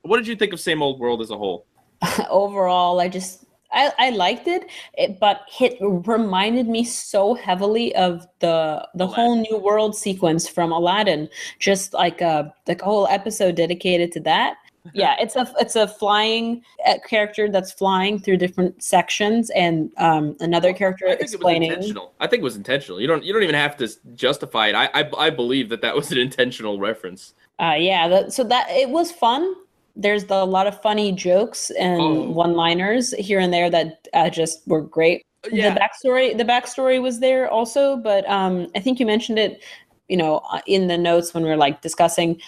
What did you think of Same Old World as a whole? Overall, I liked it, but it reminded me so heavily of the whole Aladdin. New World sequence from Aladdin, just like a whole episode dedicated to that. Yeah, it's a flying character that's flying through different sections, and another character I think it was explaining. intentional. I think it was intentional. You don't even have to justify it. I believe that was an intentional reference. Yeah, so that it was fun. There's a lot of funny jokes and Oh, one-liners here and there that just were great. yeah. The backstory was there also, but I think you mentioned it, in the notes when we were like discussing.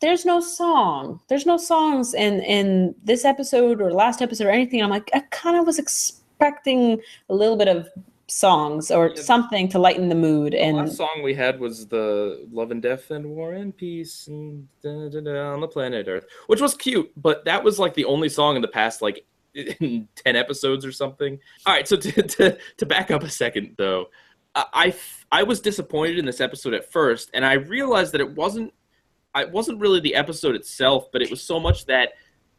There's no song, there's no songs in this episode or last episode or anything. I'm like, I kind of was expecting a little bit of songs or Yeah, something to lighten the mood. the last And song we had was the Love and Death and War and Peace and on the planet Earth, which was cute, but that was like the only song in the past like in 10 episodes or something. All right, so to back up a second though, I was disappointed in this episode at first, and I realized that it wasn't really the episode itself, but it was so much that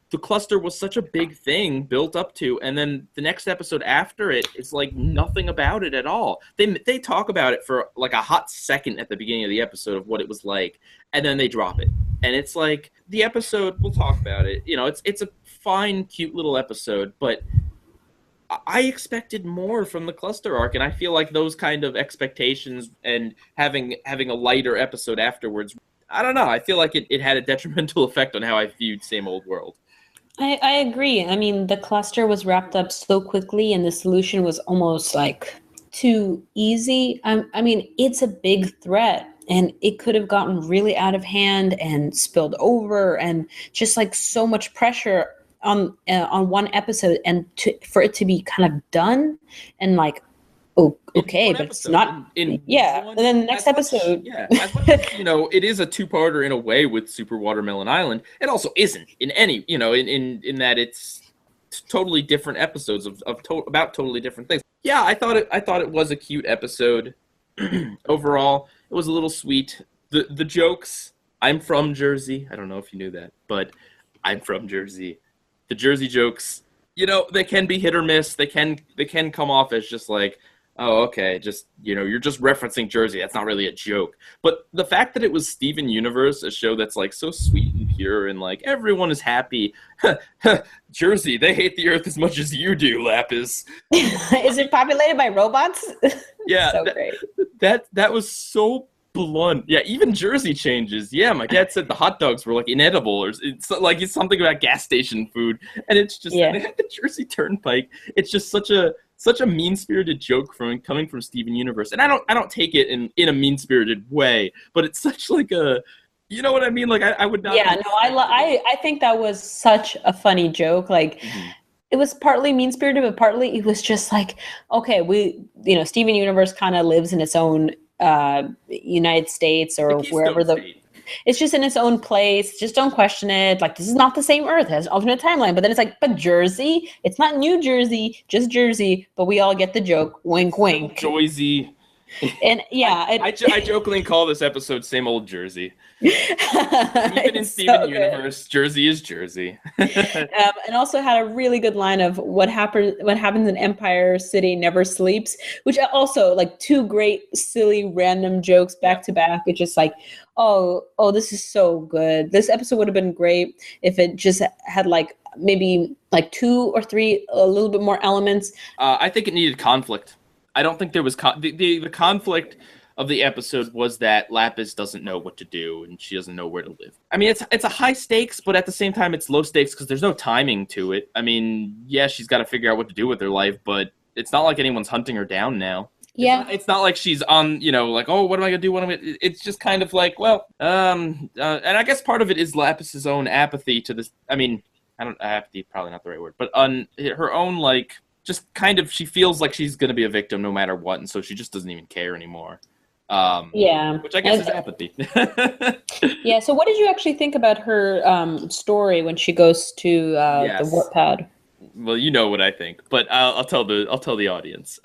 the cluster was such a big thing built up to, and then the next episode after it, it's like nothing about it at all. They talk about it for like a hot second at the beginning of the episode of what it was like, and then they drop it, and it's like the episode. We'll talk about it. It's a fine, cute little episode, but I expected more from the cluster arc, and I feel like those kind of expectations and having a lighter episode afterwards. I don't know. I feel like it had a detrimental effect on how I viewed Same Old World. I agree. I mean, the cluster was wrapped up so quickly, and the solution was almost like too easy. I mean, it's a big threat, and it could have gotten really out of hand and spilled over, and just like so much pressure on one episode, and for it to be kind of done and like, oh, okay, but it's not. Yeah, and then the next episode. Yeah, as much as, it is a two-parter in a way with Super Watermelon Island. It also isn't in any, in that it's totally different episodes about totally different things. Yeah, I thought it was a cute episode. Overall, it was a little sweet. The jokes. I'm from Jersey. I don't know if you knew that, but I'm from Jersey. The Jersey jokes, they can be hit or miss. They can come off as just like, oh, okay, just, you're just referencing Jersey. That's not really a joke. But the fact that it was Steven Universe, a show that's like so sweet and pure and like everyone is happy. Jersey, they hate the earth as much as you do, Lapis. Is it populated by robots? Yeah, So great. that was so blunt. Yeah, even Jersey changes. Yeah, my dad said the hot dogs were like inedible, or it's something about gas station food, and it's just Yeah. they had the Jersey Turnpike. It's just such a mean-spirited joke coming from Steven Universe, and I don't take it in a mean-spirited way, but it's such like a, you know what I mean? Like I would not. Yeah, no, I think that was such a funny joke. Like, it was partly mean-spirited, but partly it was just like, okay, Steven Universe kind of lives in its own United States or wherever it's just in its own place. Just don't question it. Like, this is not the same Earth. It has an alternate timeline. But then it's like, but Jersey? It's not New Jersey, just Jersey. But we all get the joke. Wink, wink. Jersey. And yeah, I jokingly call this episode "Same Old Jersey." Even in Steven Universe, Jersey is Jersey. And also had a really good line of what happens in Empire City never sleeps, which also like two great silly random jokes back to back. It's just like, oh, this is so good. This episode would have been great if it just had like maybe like 2 or 3 a little bit more elements. I think it needed conflict. I don't think there was the conflict of the episode was that Lapis doesn't know what to do and she doesn't know where to live. I mean, it's a high stakes, but at the same time, it's low stakes because there's no timing to it. I mean, yeah, she's got to figure out what to do with her life, but it's not like anyone's hunting her down now. Yeah, it's not like she's on, like, oh, what am I gonna do? It's just kind of like, well, and I guess part of it is Lapis's own apathy to this. I mean, apathy probably not the right word, but on her own, like, just kind of, she feels like she's gonna be a victim no matter what, and so she just doesn't even care anymore. Yeah, which I guess is apathy. Yeah. So, what did you actually think about her story when she goes to the warp pad? Well, you know what I think, but I'll tell the audience.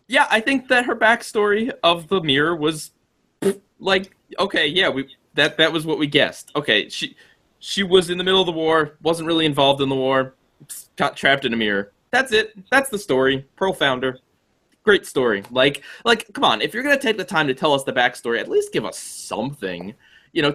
Yeah, I think that her backstory of the mirror was like, okay, yeah, that was what we guessed. Okay, She was in the middle of the war, wasn't really involved in the war, got trapped in a mirror. That's it. That's the story. Pearl founder. Great story. Like, come on. If you're gonna take the time to tell us the backstory, at least give us something.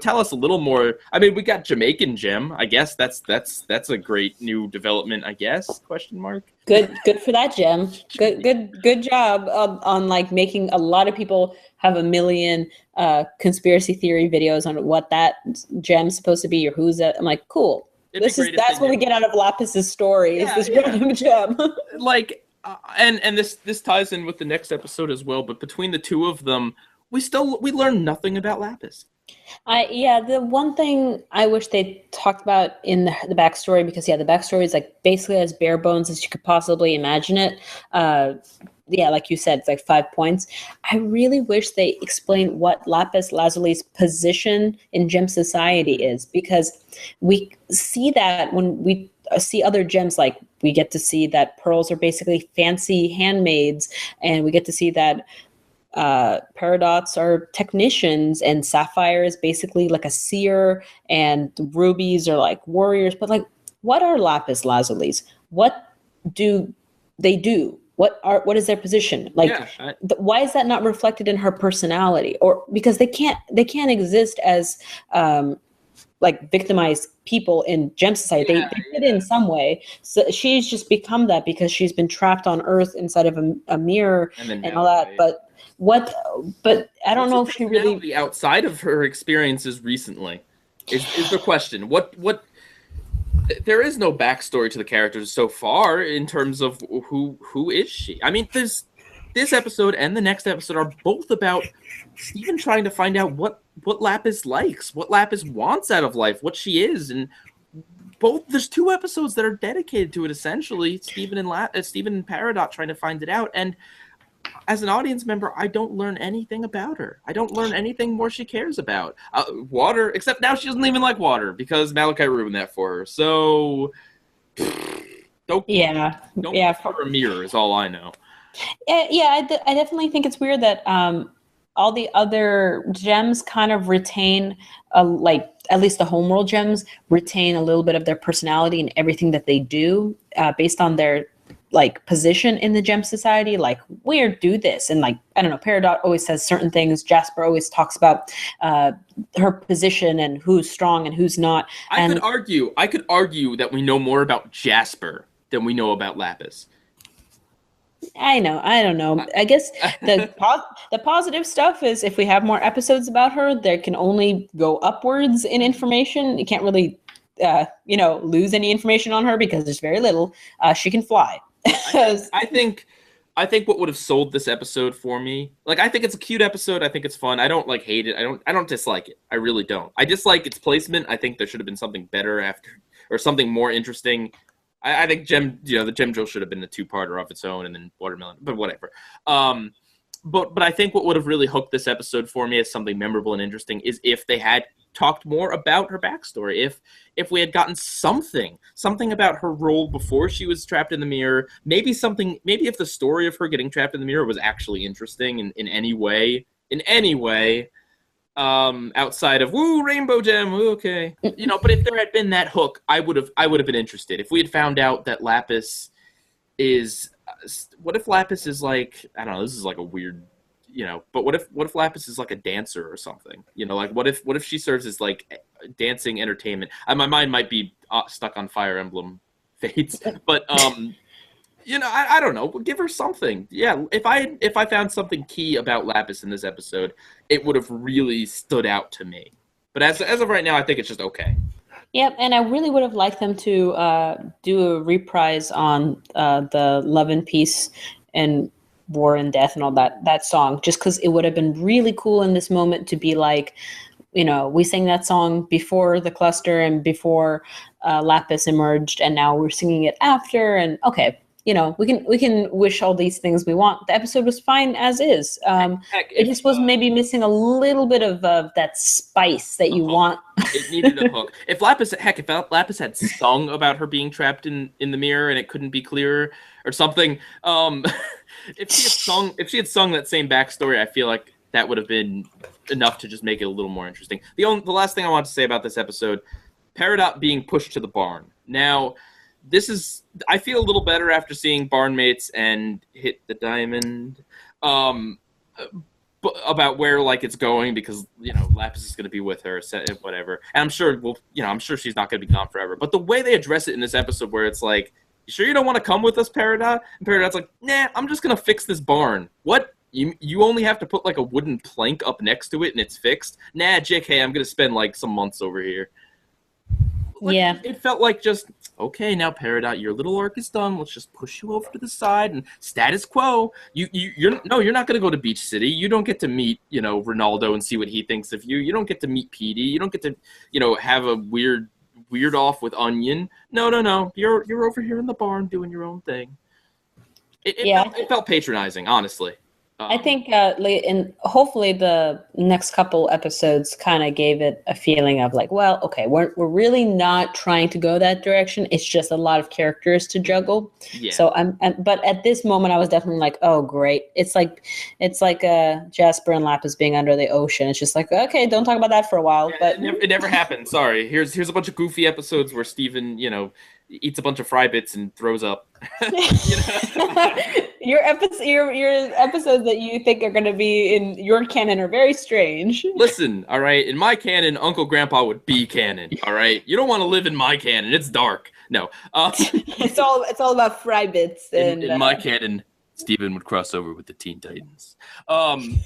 Tell us a little more. I mean, we got Jamaican Gem. I guess that's a great new development. I guess ? Good for that, Gem. Good job on like making a lot of people have a million conspiracy theory videos on what that gem's supposed to be or who's that. I'm like, cool. That's what we get out of Lapis's story. Is this random gem? Like, and this ties in with the next episode as well. But between the two of them, we learn nothing about Lapis. The one thing I wish they talked about in the backstory, because the backstory is like basically as bare bones as you could possibly imagine it. Like you said, it's like 5 points. I really wish they explained what Lapis Lazuli's position in gem society is, because we see that when we see other gems, like we get to see that pearls are basically fancy handmaids, and we get to see that Peridots are technicians, and sapphire is basically like a seer, and rubies are like warriors. But like, what are Lapis Lazulis? What do they do? What is their position? Like, why is that not reflected in her personality? Or because they can't exist as like victimized people in gem society. They fit in some way. So she's just become that because she's been trapped on Earth inside of a mirror and all that. But I don't know if she really outside of her experiences recently is the question. What there is no backstory to the characters so far in terms of who is she. I mean, this episode and the next episode are both about Steven trying to find out what Lapis likes, what Lapis wants out of life, what she is, and there's 2 episodes that are dedicated to it essentially. Steven and Peridot trying to find it out, and as an audience member, I don't learn anything about her. I don't learn anything more she cares about. Water, except now she doesn't even like water because Malachi ruined that for her. So, don't cover a mirror is all I know. I definitely think it's weird that all the other gems kind of retain, like at least the homeworld gems retain a little bit of their personality in everything that they do, based on their like position in the gem society. Like, we do this, and like, I don't know, Peridot always says certain things. Jasper always talks about her position and who's strong and who's not. I could argue that we know more about Jasper than we know about Lapis. I don't know. I guess the positive stuff is if we have more episodes about her, there can only go upwards in information. You can't really lose any information on her because there's very little. She can fly. I think what would have sold this episode for me, like, I think it's a cute episode. I think it's fun. I don't like hate it. I don't dislike it. I really don't. I dislike its placement. I think there should have been something better after, or something more interesting. I think the Gem Drill should have been a 2-parter of its own, and then Watermelon, but whatever. But I think what would have really hooked this episode for me as something memorable and interesting is if they had talked more about her backstory. If we had gotten something about her role before she was trapped in the mirror, maybe if the story of her getting trapped in the mirror was actually interesting in any way, outside of woo rainbow gem, woo, okay, but if there had been that hook, I would have been interested. If we had found out that Lapis is, what if Lapis is like, I don't know, this is like a weird, but what if Lapis is like a dancer or something? Like what if she serves as like dancing entertainment? My mind might be stuck on Fire Emblem Fates, but I don't know. Give her something. Yeah, if I found something key about Lapis in this episode, it would have really stood out to me. But as of right now, I think it's just okay. Yep, and I really would have liked them to do a reprise on the Love and Peace and War and Death and all that song, just because it would have been really cool in this moment to be like, we sang that song before the cluster and before Lapis emerged, and now we're singing it after, and okay. We can wish all these things we want. The episode was fine as is. It just was maybe missing a little bit of that spice that you want. It needed a hook. If Lapis had sung about her being trapped in the mirror and it couldn't be clearer or something, if she had sung that same backstory, I feel like that would have been enough to just make it a little more interesting. The last thing I want to say about this episode, Peridot being pushed to the barn. Now, I feel a little better after seeing Barnmates and Hit the Diamond, about where like it's going, because Lapis is going to be with her, whatever. And I'm sure she's not going to be gone forever. But the way they address it in this episode, where it's like, "You sure you don't want to come with us, Peridot?" And Peridot's like, "Nah, I'm just going to fix this barn." What? You only have to put like a wooden plank up next to it and it's fixed? Nah, JK, I'm going to spend like some months over here. Like, yeah. It felt like just, okay, now Peridot, your little arc is done. Let's just push you over to the side and status quo. You're not going to go to Beach City. You don't get to meet, Ronaldo and see what he thinks of you. You don't get to meet Petey. You don't get to, have a weird off with Onion. No. You're over here in the barn doing your own thing. It felt patronizing, honestly. I think, and hopefully the next couple episodes kind of gave it a feeling of like, well, okay, we're really not trying to go that direction. It's just a lot of characters to juggle. Yeah. So but at this moment, I was definitely like, oh, great. It's like Jasper and Lapis being under the ocean. It's just like, okay, don't talk about that for a while. Yeah, but it never happened. Sorry. Here's a bunch of goofy episodes where Steven, eats a bunch of fry bits and throws up. Your episodes that you think are going to be in your canon are very strange. Listen, all right, in my canon, Uncle Grandpa would be canon. All right, you don't want to live in my canon. It's dark. No, it's all about fry bits. And in my canon, Steven would cross over with the Teen Titans. And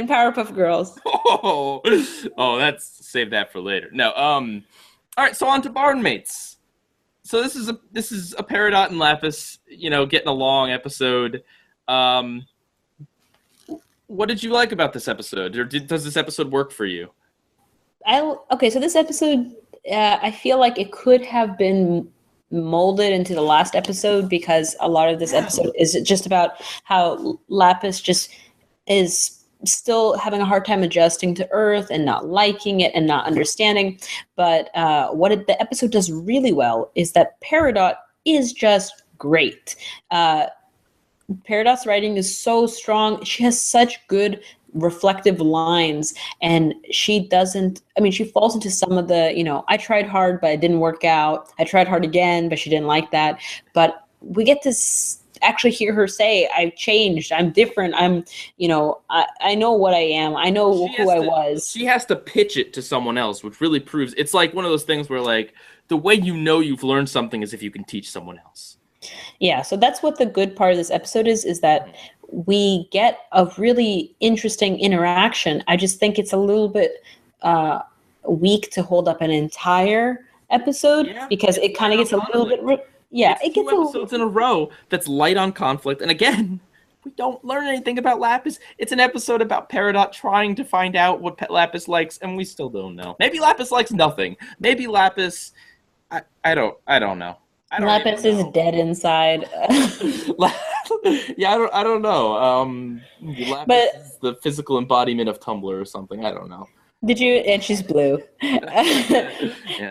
Powerpuff Girls. That's save that for later. No, all right, so on to Barnmates. So this is a Peridot and Lapis, getting along episode. What did you like about this episode, or does this episode work for you? So this episode, I feel like it could have been molded into the last episode, because a lot of this episode is just about how Lapis just is still having a hard time adjusting to Earth and not liking it and not understanding. But the episode does really well is that Peridot is just great. Peridot's writing is so strong. She has such good reflective lines, and she falls into some of the, I tried hard, but it didn't work out. I tried hard again, but she didn't like that. But we get to actually hear her say, I changed, I'm different, I know what I am, I know who I was. She has to pitch it to someone else, which really proves it's like one of those things where like the way you've learned something is if you can teach someone else. Yeah, so that's what the good part of this episode is that we get a really interesting interaction. I just think it's a little bit weak to hold up an entire episode, because it kind of gets a little bit it gets 2 episodes in a row that's light on conflict. And again, we don't learn anything about Lapis. It's an episode about Peridot trying to find out what Lapis likes, and we still don't know. Maybe Lapis likes nothing. Maybe Lapis, I don't know. Lapis is dead inside. Yeah, I don't know. Lapis is the physical embodiment of Tumblr or something. I don't know. And she's blue. Yeah.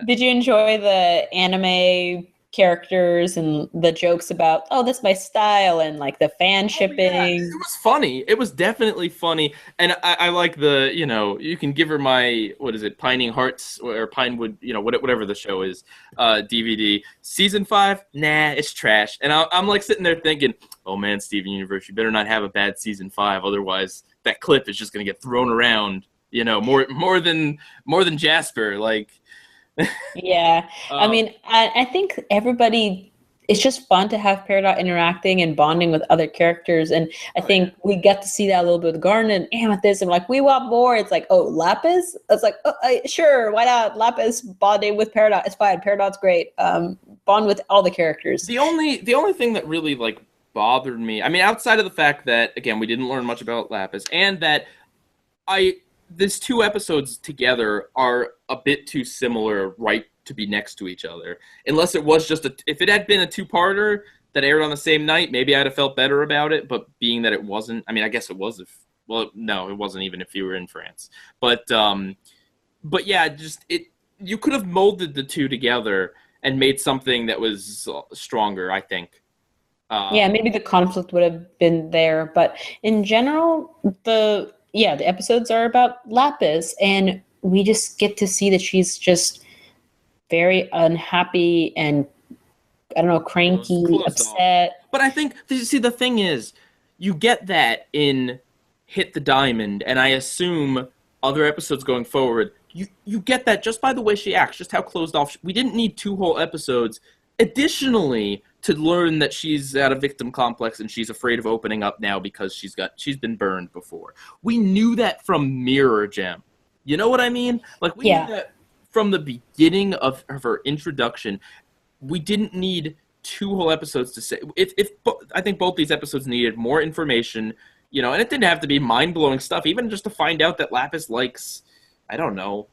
Did you enjoy the anime characters and the jokes about, that's my style, and like the fan shipping? Yeah. It was funny. It was definitely funny. And I like the, you can give her my, what is it, Pining Hearts or Pinewood, whatever the show is, DVD. Season 5, nah, it's trash. And I'm like sitting there thinking, oh man, Steven Universe, you better not have a bad season 5, otherwise that clip is just going to get thrown around, more than Jasper, like. Yeah, I think everybody, it's just fun to have Peridot interacting and bonding with other characters, and I think we get to see that a little bit with Garnet and Amethyst, and like, we want more. It's like, Lapis? It's like, sure, why not? Lapis bonding with Peridot, it's fine. Peridot's great. Bond with all the characters. The only thing that really like bothered me, outside of the fact that, again, we didn't learn much about Lapis, and that these 2 episodes together are a bit too similar, right, to be next to each other. Unless it was just if it had been a 2-parter that aired on the same night, maybe I'd have felt better about it. But being that it wasn't, I guess it was no, it wasn't even if you were in France. But yeah, you could have molded the 2 together and made something that was stronger, I think. Maybe the conflict would have been there, but in general, the episodes are about Lapis, and we just get to see that she's just very unhappy and, I don't know, cranky, upset. But I think, see, the thing is, you get that in Hit the Diamond, and I assume other episodes going forward, you get that just by the way she acts, just how closed off. We didn't need 2 whole episodes. Additionally, to learn that she's at a victim complex and she's afraid of opening up now because she's been burned before. We knew that from Mirror Gem. You know what I mean? Like, we knew that from the beginning of her introduction. We didn't need 2 whole episodes to say. I think both these episodes needed more information, you know, and it didn't have to be mind-blowing stuff, even just to find out that Lapis likes, I don't know,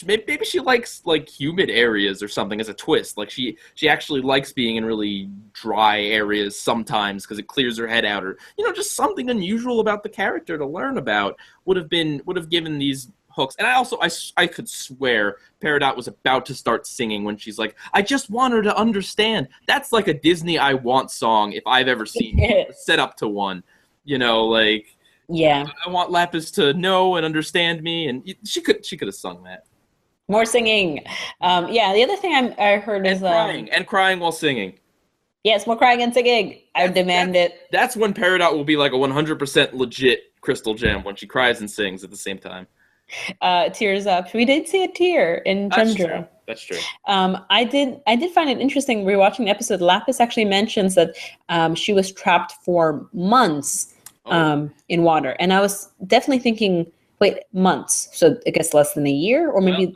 maybe she likes, like, humid areas or something as a twist. Like, she actually likes being in really dry areas sometimes because it clears her head out, or, you know, just something unusual about the character to learn about would have given these hooks. And I could swear Peridot was about to start singing when she's like, I just want her to understand. That's like a Disney I Want song if I've ever seen one, set up to one. You know, like, I want Lapis to know and understand me, and she could have sung that. More singing. The other thing I heard is crying while singing. Yes, more crying and singing. I demand it. That's when Peridot will be like a 100% legit crystal gem, when she cries and sings at the same time. Tears up. We did see a tear in Chandra. That's true. I did find it interesting rewatching the episode. Lapis actually mentions that she was trapped for months in water, and I was definitely thinking, wait, months? So I guess less than a year, or maybe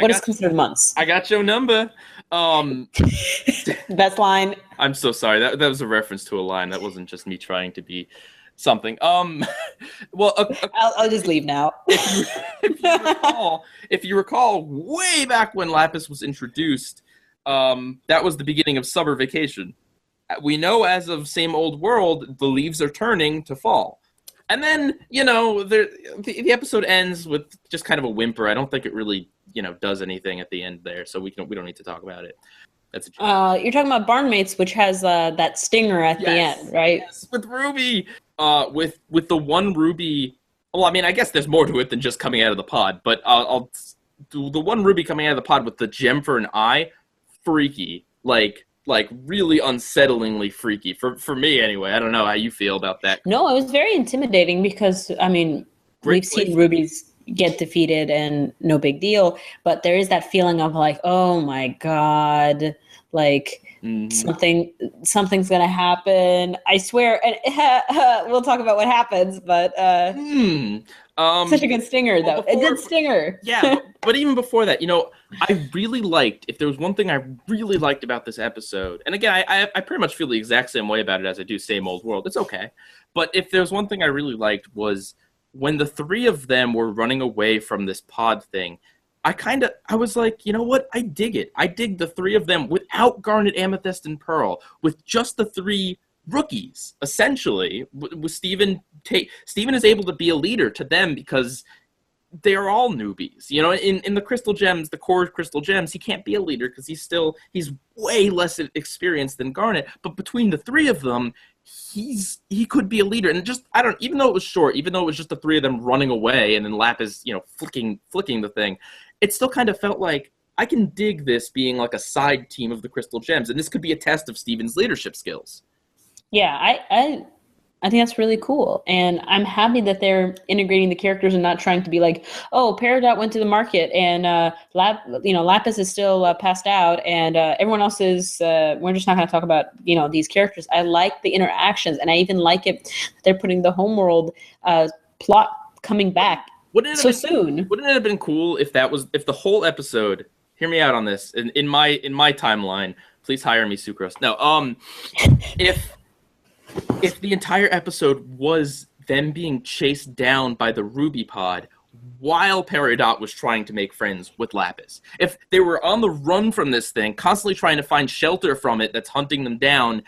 what is considered months? I got your number. Best line. I'm so sorry. That was a reference to a line. That wasn't just me trying to be something. Well, I'll just leave now. If you recall, way back when Lapis was introduced, that was the beginning of summer vacation. We know as of Same Old World, the leaves are turning to fall. And then, you know, the episode ends with just kind of a whimper. I don't think it really, you know, does anything at the end there, so we don't need to talk about it. That's a joke. You're talking about Barnmates, which has that stinger at the end, right? Yes, with Ruby. With the one Ruby. Well, I mean, I guess there's more to it than just coming out of the pod, but I'll do the one Ruby coming out of the pod with the gem for an eye, freaky. Like really unsettlingly freaky for me anyway. I don't know how you feel about that. No, it was very intimidating because, I mean, we've seen rubies get defeated and no big deal, but there is that feeling of like, oh my God, like something's gonna happen. I swear, and we'll talk about what happens, but such a good stinger, though. A good stinger. Yeah, but even before that, you know, I really liked, if there was one thing I really liked about this episode, and again, I pretty much feel the exact same way about it as I do Same Old World. It's okay. But if there was one thing I really liked was when the 3 of them were running away from this pod thing, I was like, you know what? I dig it. I dig the 3 of them without Garnet, Amethyst, and Pearl, with just the 3 rookies, essentially. With Steven is able to be a leader to them because they're all newbies. You know, in the Crystal Gems, the core Crystal Gems, he can't be a leader because he's way less experienced than Garnet. But between the 3 of them, he could be a leader. And just, I don't, even though it was short, even though it was just the 3 of them running away and then Lapis, you know, flicking the thing, it still kind of felt like I can dig this being like a side team of the Crystal Gems, and this could be a test of Steven's leadership skills. Yeah, I think that's really cool, and I'm happy that they're integrating the characters and not trying to be like, oh, Peridot went to the market, and Lapis is still passed out, and everyone else is. We're just not going to talk about these characters. I like the interactions, and I even like it that they're putting the homeworld plot coming back so soon. Wouldn't it have been cool if the whole episode? Hear me out on this. In my timeline, please hire me, Sucrose. No, if the entire episode was them being chased down by the Ruby pod while Peridot was trying to make friends with Lapis. If they were on the run from this thing, constantly trying to find shelter from it that's hunting them down,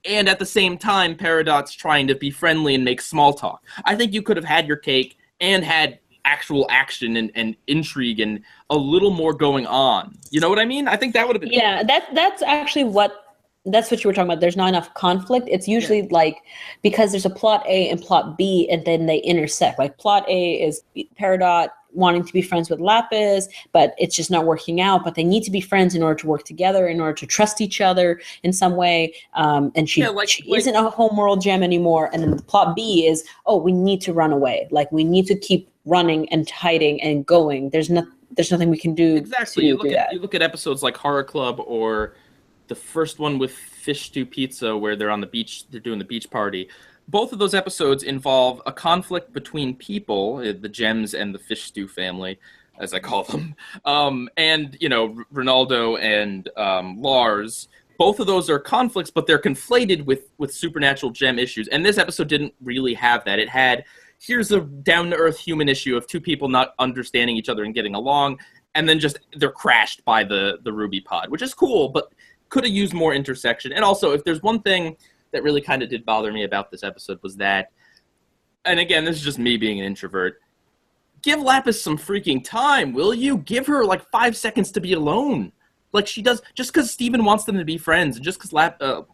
and at the same time Peridot's trying to be friendly and make small talk. I think you could have had your cake and had actual action and intrigue and a little more going on. You know what I mean? I think that would have been cool. That's actually that's what you were talking about. There's not enough conflict. It's usually like, because there's a plot A and plot B, and then they intersect. Like plot A is Peridot wanting to be friends with Lapis, but it's just not working out. But they need to be friends in order to work together, in order to trust each other in some way. And she isn't a homeworld gem anymore. And then the plot B is, oh, we need to run away. Like, we need to keep running and hiding and going. There's nothing we can do. Exactly. You look at episodes like Horror Club or the first one with Fish Stew Pizza, where they're on the beach, they're doing the beach party. Both of those episodes involve a conflict between people, the Gems and the Fish Stew family, as I call them, and, you know, Ronaldo and Lars. Both of those are conflicts, but they're conflated with supernatural gem issues. And this episode didn't really have that. It had, here's a down-to-earth human issue of two people not understanding each other and getting along, and then just they're crashed by the Ruby pod, which is cool, but could have used more intersection. And also, if there's one thing that really kind of did bother me about this episode was that, and again, this is just me being an introvert, give Lapis some freaking time, will you? Give her like 5 seconds to be alone. Like she does, just because Steven wants them to be friends, and just because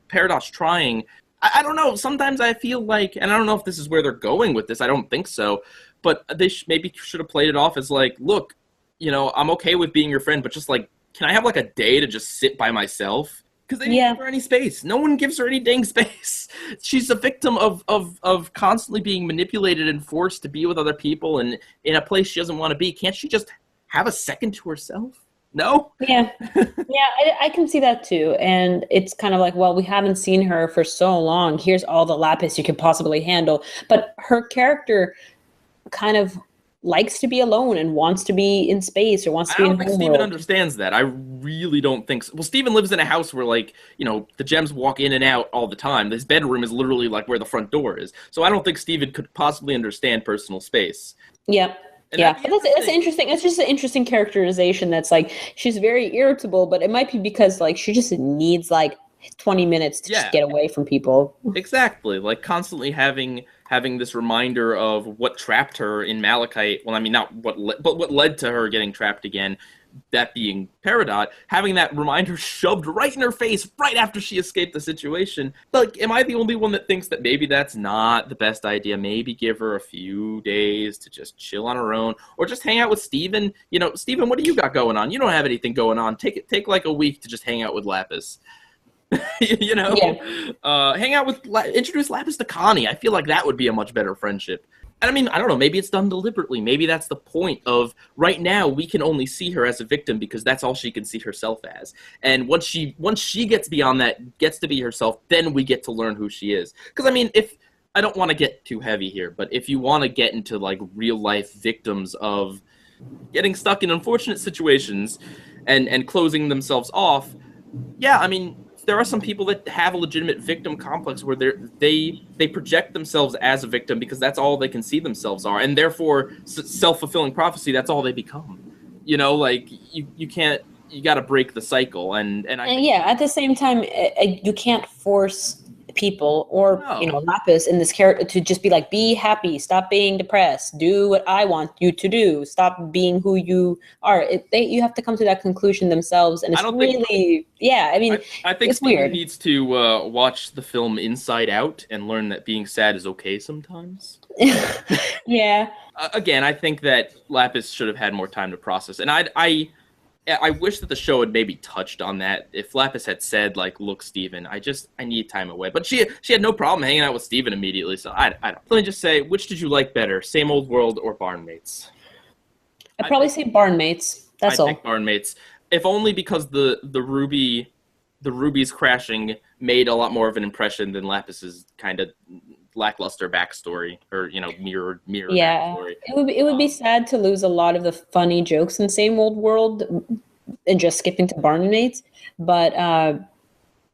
Peridot's trying. I don't know, sometimes I feel like, and I don't know if this is where they're going with this, I don't think so, but they maybe should have played it off as like, look, you know, I'm okay with being your friend, but just like, can I have like a day to just sit by myself? Because they didn't give her any space. No one gives her any dang space. She's a victim of constantly being manipulated and forced to be with other people and in a place she doesn't want to be. Can't she just have a second to herself? No? Yeah. I can see that too. And it's kind of like, well, we haven't seen her for so long. Here's all the Lapis you could possibly handle. But her character kind of likes to be alone and wants to be in space or wants to be in homeworld. I don't think Steven understands that. I really don't think so. Well, Steven lives in a house where, like, you know, the Gems walk in and out all the time. His bedroom is literally like where the front door is. So I don't think Steven could possibly understand personal space. Yeah. Yeah, but that's interesting. It's just an interesting characterization that's like, she's very irritable, but it might be because, like, she just needs, like, 20 minutes to just get away from people. Exactly. Like, constantly having this reminder of what trapped her in Malachite. Well, I mean, not what, but what led to her getting trapped again, that being Peridot, having that reminder shoved right in her face right after she escaped the situation. Like, am I the only one that thinks that maybe that's not the best idea? Maybe give her a few days to just chill on her own, or just hang out with Steven. You know, Steven, what do you got going on? You don't have anything going on. Take like a week to just hang out with Lapis. You know, hang out with, introduce Lapis to Connie. I feel like that would be a much better friendship. And I mean, I don't know, maybe it's done deliberately. Maybe that's the point of, right now, we can only see her as a victim because that's all she can see herself as. And once she gets beyond that, gets to be herself, then we get to learn who she is. Because, I mean, I don't want to get too heavy here, but if you want to get into, like, real-life victims of getting stuck in unfortunate situations and closing themselves off, yeah, I mean, there are some people that have a legitimate victim complex where they project themselves as a victim because that's all they can see themselves are, and therefore self-fulfilling prophecy, that's all they become. You know, like you can't, you got to break the cycle, and at the same time, you can't force people or Lapis in this character to just be like, be happy, stop being depressed, do what I want you to do, stop being who you are. You have to come to that conclusion themselves, and it's I think it's weird. Needs to watch the film Inside Out and learn that being sad is okay sometimes. Yeah. Again, I think that Lapis should have had more time to process, and I wish that the show had maybe touched on that. If Lapis had said, like, look, Steven, I need time away. But she had no problem hanging out with Steven immediately, so I don't. Let me just say, which did you like better, Same Old World or Barnmates? I'd probably say Barnmates. That's all. I think Barnmates. If only because the Ruby's crashing made a lot more of an impression than Lapis's kind of lackluster backstory, or mirror backstory. It would be sad to lose a lot of the funny jokes in Same Old World and just skipping to Barnmates, but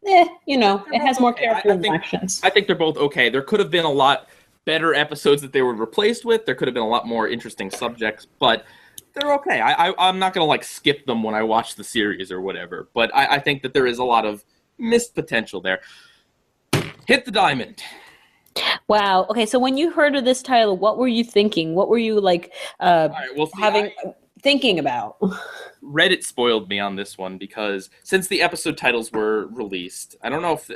it has more character interactions. I think they're both okay. There could have been a lot better episodes that they were replaced with. There could have been a lot more interesting subjects, but they're okay. I'm not gonna like skip them when I watch the series or whatever, but I think that there is a lot of missed potential there. Hit the diamond. Wow. Okay, so when you heard of this title, what were you thinking? What were you like thinking about? Reddit spoiled me on this one because since the episode titles were released, I don't know if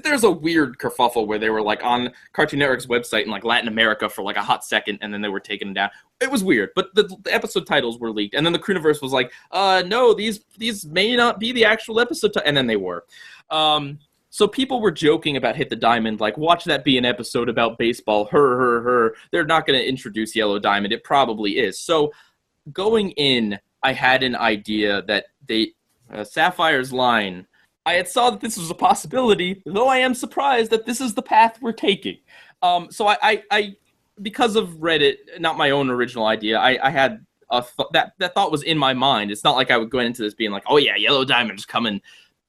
there's a weird kerfuffle where they were like on Cartoon Network's website in like Latin America for like a hot second, and then they were taken down. It was weird, but the episode titles were leaked, and then the Crewniverse was like, no, these may not be the actual episode, and then they were. So people were joking about Hit the Diamond, like, watch that be an episode about baseball, her. They're not going to introduce Yellow Diamond. It probably is. So going in, I had an idea that Sapphire's line, I had saw that this was a possibility, though I am surprised that this is the path we're taking. So I because of Reddit, not my own original idea, I had that thought was in my mind. It's not like I would go into this being like, oh yeah, Yellow Diamond's coming.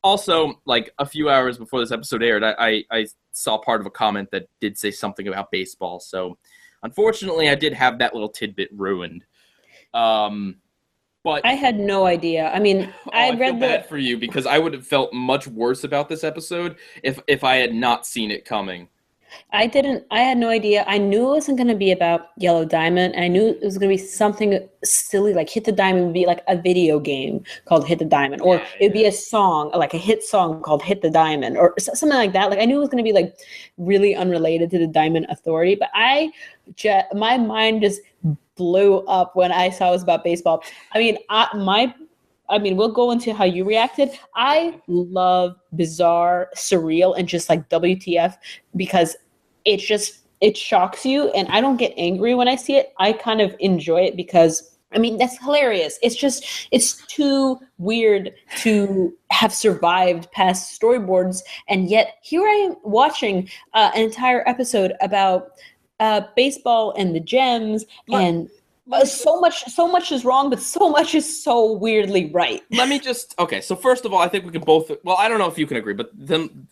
Also, like a few hours before this episode aired, I saw part of a comment that did say something about baseball. So unfortunately, I did have that little tidbit ruined. But I had no idea. I mean, I feel bad for you because I would have felt much worse about this episode if I had not seen it coming. I had no idea. I knew it wasn't going to be about Yellow Diamond. And I knew it was going to be something silly, like Hit the Diamond would be like a video game called Hit the Diamond, or it'd be a song, like a hit song called Hit the Diamond, or something like that. Like I knew it was going to be like really unrelated to the Diamond Authority, but my mind just blew up when I saw it was about baseball. I mean, we'll go into how you reacted. I love bizarre, surreal, and just like WTF because it shocks you. And I don't get angry when I see it. I kind of enjoy it because, I mean, that's hilarious. It's too weird to have survived past storyboards. And yet here I am watching an entire episode about baseball and the gems and so much is wrong, but so much is so weirdly right. Okay, so first of all, I think we can both, well, I don't know if you can agree, but then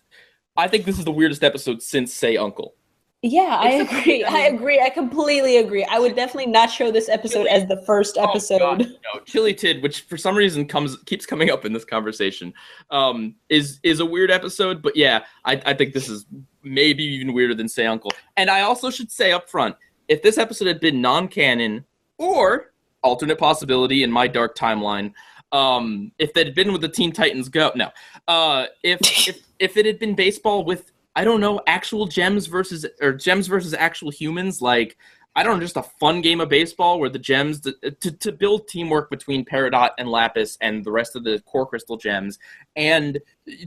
I think this is the weirdest episode since Say Uncle. Yeah, I agree. I completely agree. I would definitely not show this episode as the first episode. God, no. Chili Tid, which for some reason keeps coming up in this conversation, is a weird episode. But yeah, I think this is maybe even weirder than Say Uncle. And I also should say up front, if this episode had been non-canon or alternate possibility in my dark timeline, if they'd been with the Teen Titans Go, no, if it had been baseball with, I don't know, actual gems versus actual humans, like, I don't know, just a fun game of baseball where the gems, to build teamwork between Peridot and Lapis and the rest of the core crystal gems, and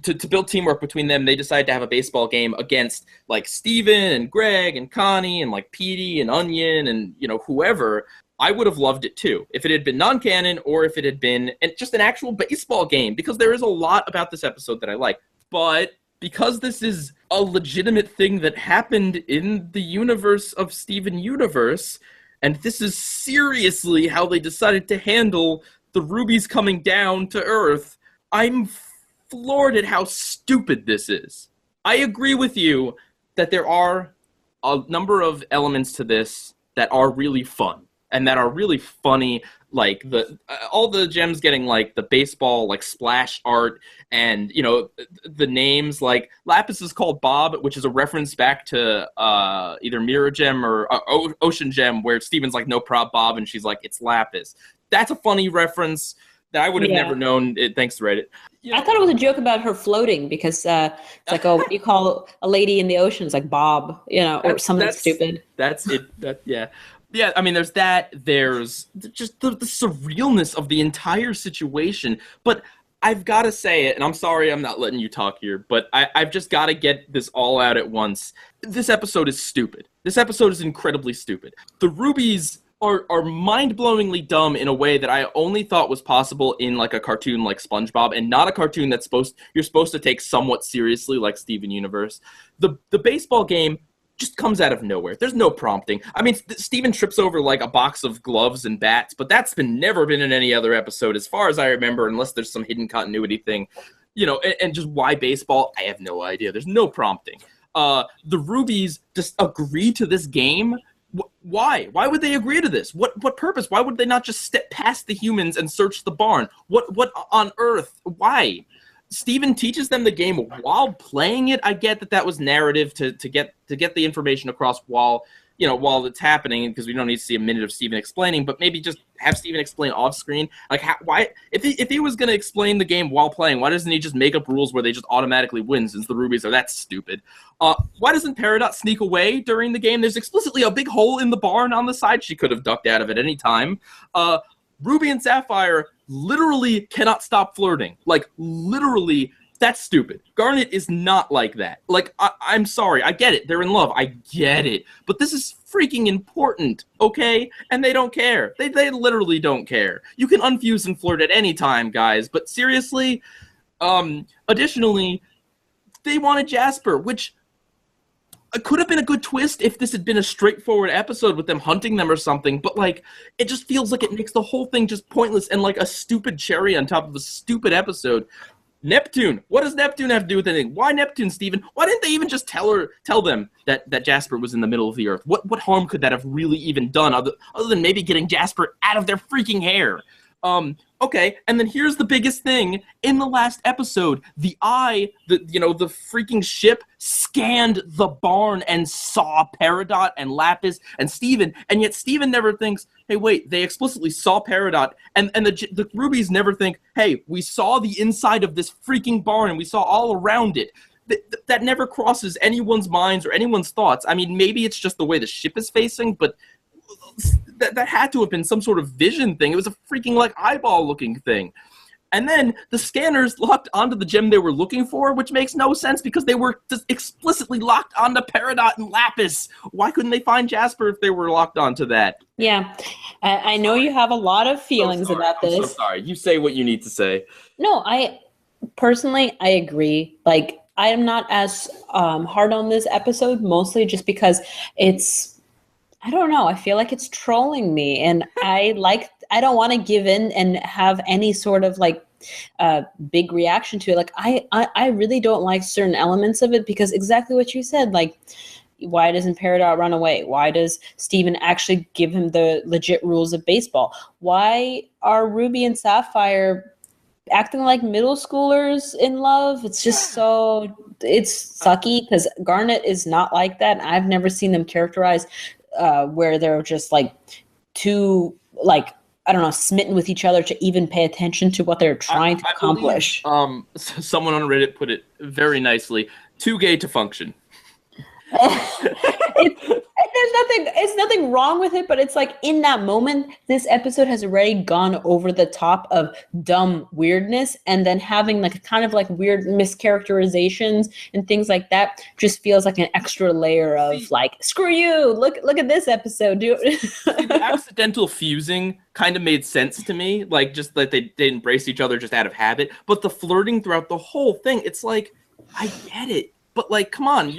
to build teamwork between them, they decided to have a baseball game against, like, Steven and Greg and Connie and, like, Petey and Onion and, you know, whoever. I would have loved it too if it had been non-canon or if it had been just an actual baseball game, because there is a lot about this episode that I like. But because this is a legitimate thing that happened in the universe of Steven Universe, and this is seriously how they decided to handle the rubies coming down to Earth, I'm floored at how stupid this is. I agree with you that there are a number of elements to this that are really fun and that are really funny, like all the gems getting like the baseball like splash art, and you know the names, like Lapis is called Bob, which is a reference back to either Mirror Gem or Ocean Gem, where Steven's like, no prob Bob, and she's like, it's Lapis. That's a funny reference that I would have never known thanks to Reddit. You know, I thought it was a joke about her floating because it's like, oh, what do you call a lady in the ocean? It's like Bob, you know, or something stupid. That's it. Yeah. Yeah, I mean, there's that. There's just the surrealness of the entire situation. But I've got to say it, and I'm sorry I'm not letting you talk here, but I've just got to get this all out at once. This episode is stupid. This episode is incredibly stupid. The rubies are mind-blowingly dumb in a way that I only thought was possible in like a cartoon like SpongeBob, and not a cartoon that's you're supposed to take somewhat seriously like Steven Universe. The baseball game just comes out of nowhere. There's no prompting. I mean, Steven trips over like a box of gloves and bats, but that's never been in any other episode as far as I remember, unless there's some hidden continuity thing, you know. And just why baseball, I have no idea. There's no prompting. The rubies just agree to this game. Why would they agree to this? What purpose? Why would they not just step past the humans and search the barn? What on earth? Why? Steven teaches them the game while playing it. I get that was narrative to get the information across while while it's happening, because we don't need to see a minute of Steven explaining, but maybe just have Steven explain off screen. Like, why, if he was going to explain the game while playing, why doesn't he just make up rules where they just automatically win, since the rubies are that stupid? Why doesn't Peridot sneak away during the game? There's explicitly a big hole in the barn on the side. She could have ducked out of it any time. Ruby and Sapphire literally cannot stop flirting. Like, literally, that's stupid. Garnet is not like that. Like, I'm sorry. I get it. They're in love. I get it. But this is freaking important, okay? And they don't care. They literally don't care. You can unfuse and flirt at any time, guys. But seriously, additionally, they wanted Jasper, which it could have been a good twist if this had been a straightforward episode with them hunting them or something, but, like, it just feels like it makes the whole thing just pointless and like a stupid cherry on top of a stupid episode. Neptune. What does Neptune have to do with anything? Why Neptune, Steven? Why didn't they even just tell them that Jasper was in the middle of the earth? What harm could that have really even done other than maybe getting Jasper out of their freaking hair? Okay, and then here's the biggest thing. In the last episode, the freaking ship scanned the barn and saw Peridot and Lapis and Steven, and yet Steven never thinks, hey, wait, they explicitly saw Peridot, and the rubies never think, hey, we saw the inside of this freaking barn and we saw all around it. That never crosses anyone's minds or anyone's thoughts. I mean, maybe it's just the way the ship is facing, but that had to have been some sort of vision thing. It was a freaking, like, eyeball-looking thing. And then the scanners locked onto the gem they were looking for, which makes no sense because they were just explicitly locked onto Peridot and Lapis. Why couldn't they find Jasper if they were locked onto that? Yeah. I know you have a lot of feelings about this. I'm so sorry. You say what you need to say. No, I agree. Like, I am not as hard on this episode, mostly just because I don't know. I feel like it's trolling me, and I don't want to give in and have any sort of like big reaction to it. Like, I really don't like certain elements of it because exactly what you said. Like, why doesn't Peridot run away? Why does Steven actually give him the legit rules of baseball? Why are Ruby and Sapphire acting like middle schoolers in love? It's just it's sucky because Garnet is not like that. I've never seen them characterized where they're just like too, like, I don't know, smitten with each other to even pay attention to what they're trying to accomplish. Believe, someone on Reddit put it very nicely: too gay to function. There's nothing wrong with it, but it's like in that moment, this episode has already gone over the top of dumb weirdness, and then having like kind of like weird mischaracterizations and things like that just feels like an extra layer of like, screw you, look at this episode, dude. The accidental fusing kind of made sense to me, like just that they embrace each other just out of habit, but the flirting throughout the whole thing, it's like, I get it, but like, come on,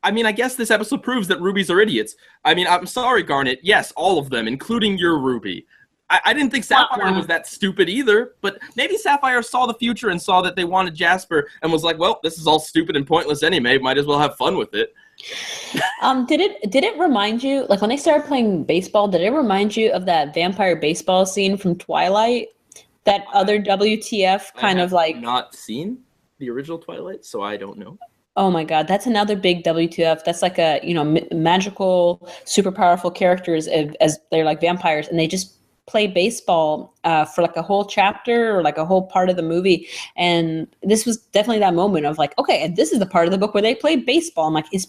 I mean, I guess this episode proves that rubies are idiots. I mean, I'm sorry, Garnet. Yes, all of them, including your Ruby. I didn't think Sapphire was that stupid either, but maybe Sapphire saw the future and saw that they wanted Jasper and was like, well, this is all stupid and pointless anyway. Might as well have fun with it. Did it remind you, like when they started playing baseball, did it remind you of that vampire baseball scene from Twilight? That other WTF kind of like... not seen the original Twilight, so I don't know. Oh my God, that's another big WTF. That's like a, magical, super powerful characters as they're like vampires, and they just play baseball for like a whole chapter or like a whole part of the movie. And this was definitely that moment of like, okay, and this is the part of the book where they play baseball. I'm like, is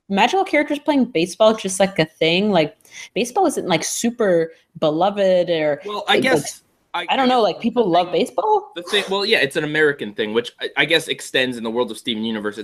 magical characters playing baseball just like a thing? Like, baseball isn't like super beloved or... Well, I guess... I don't know, like people love baseball? The thing, well, yeah, it's an American thing, which I guess extends in the world of Steven Universe.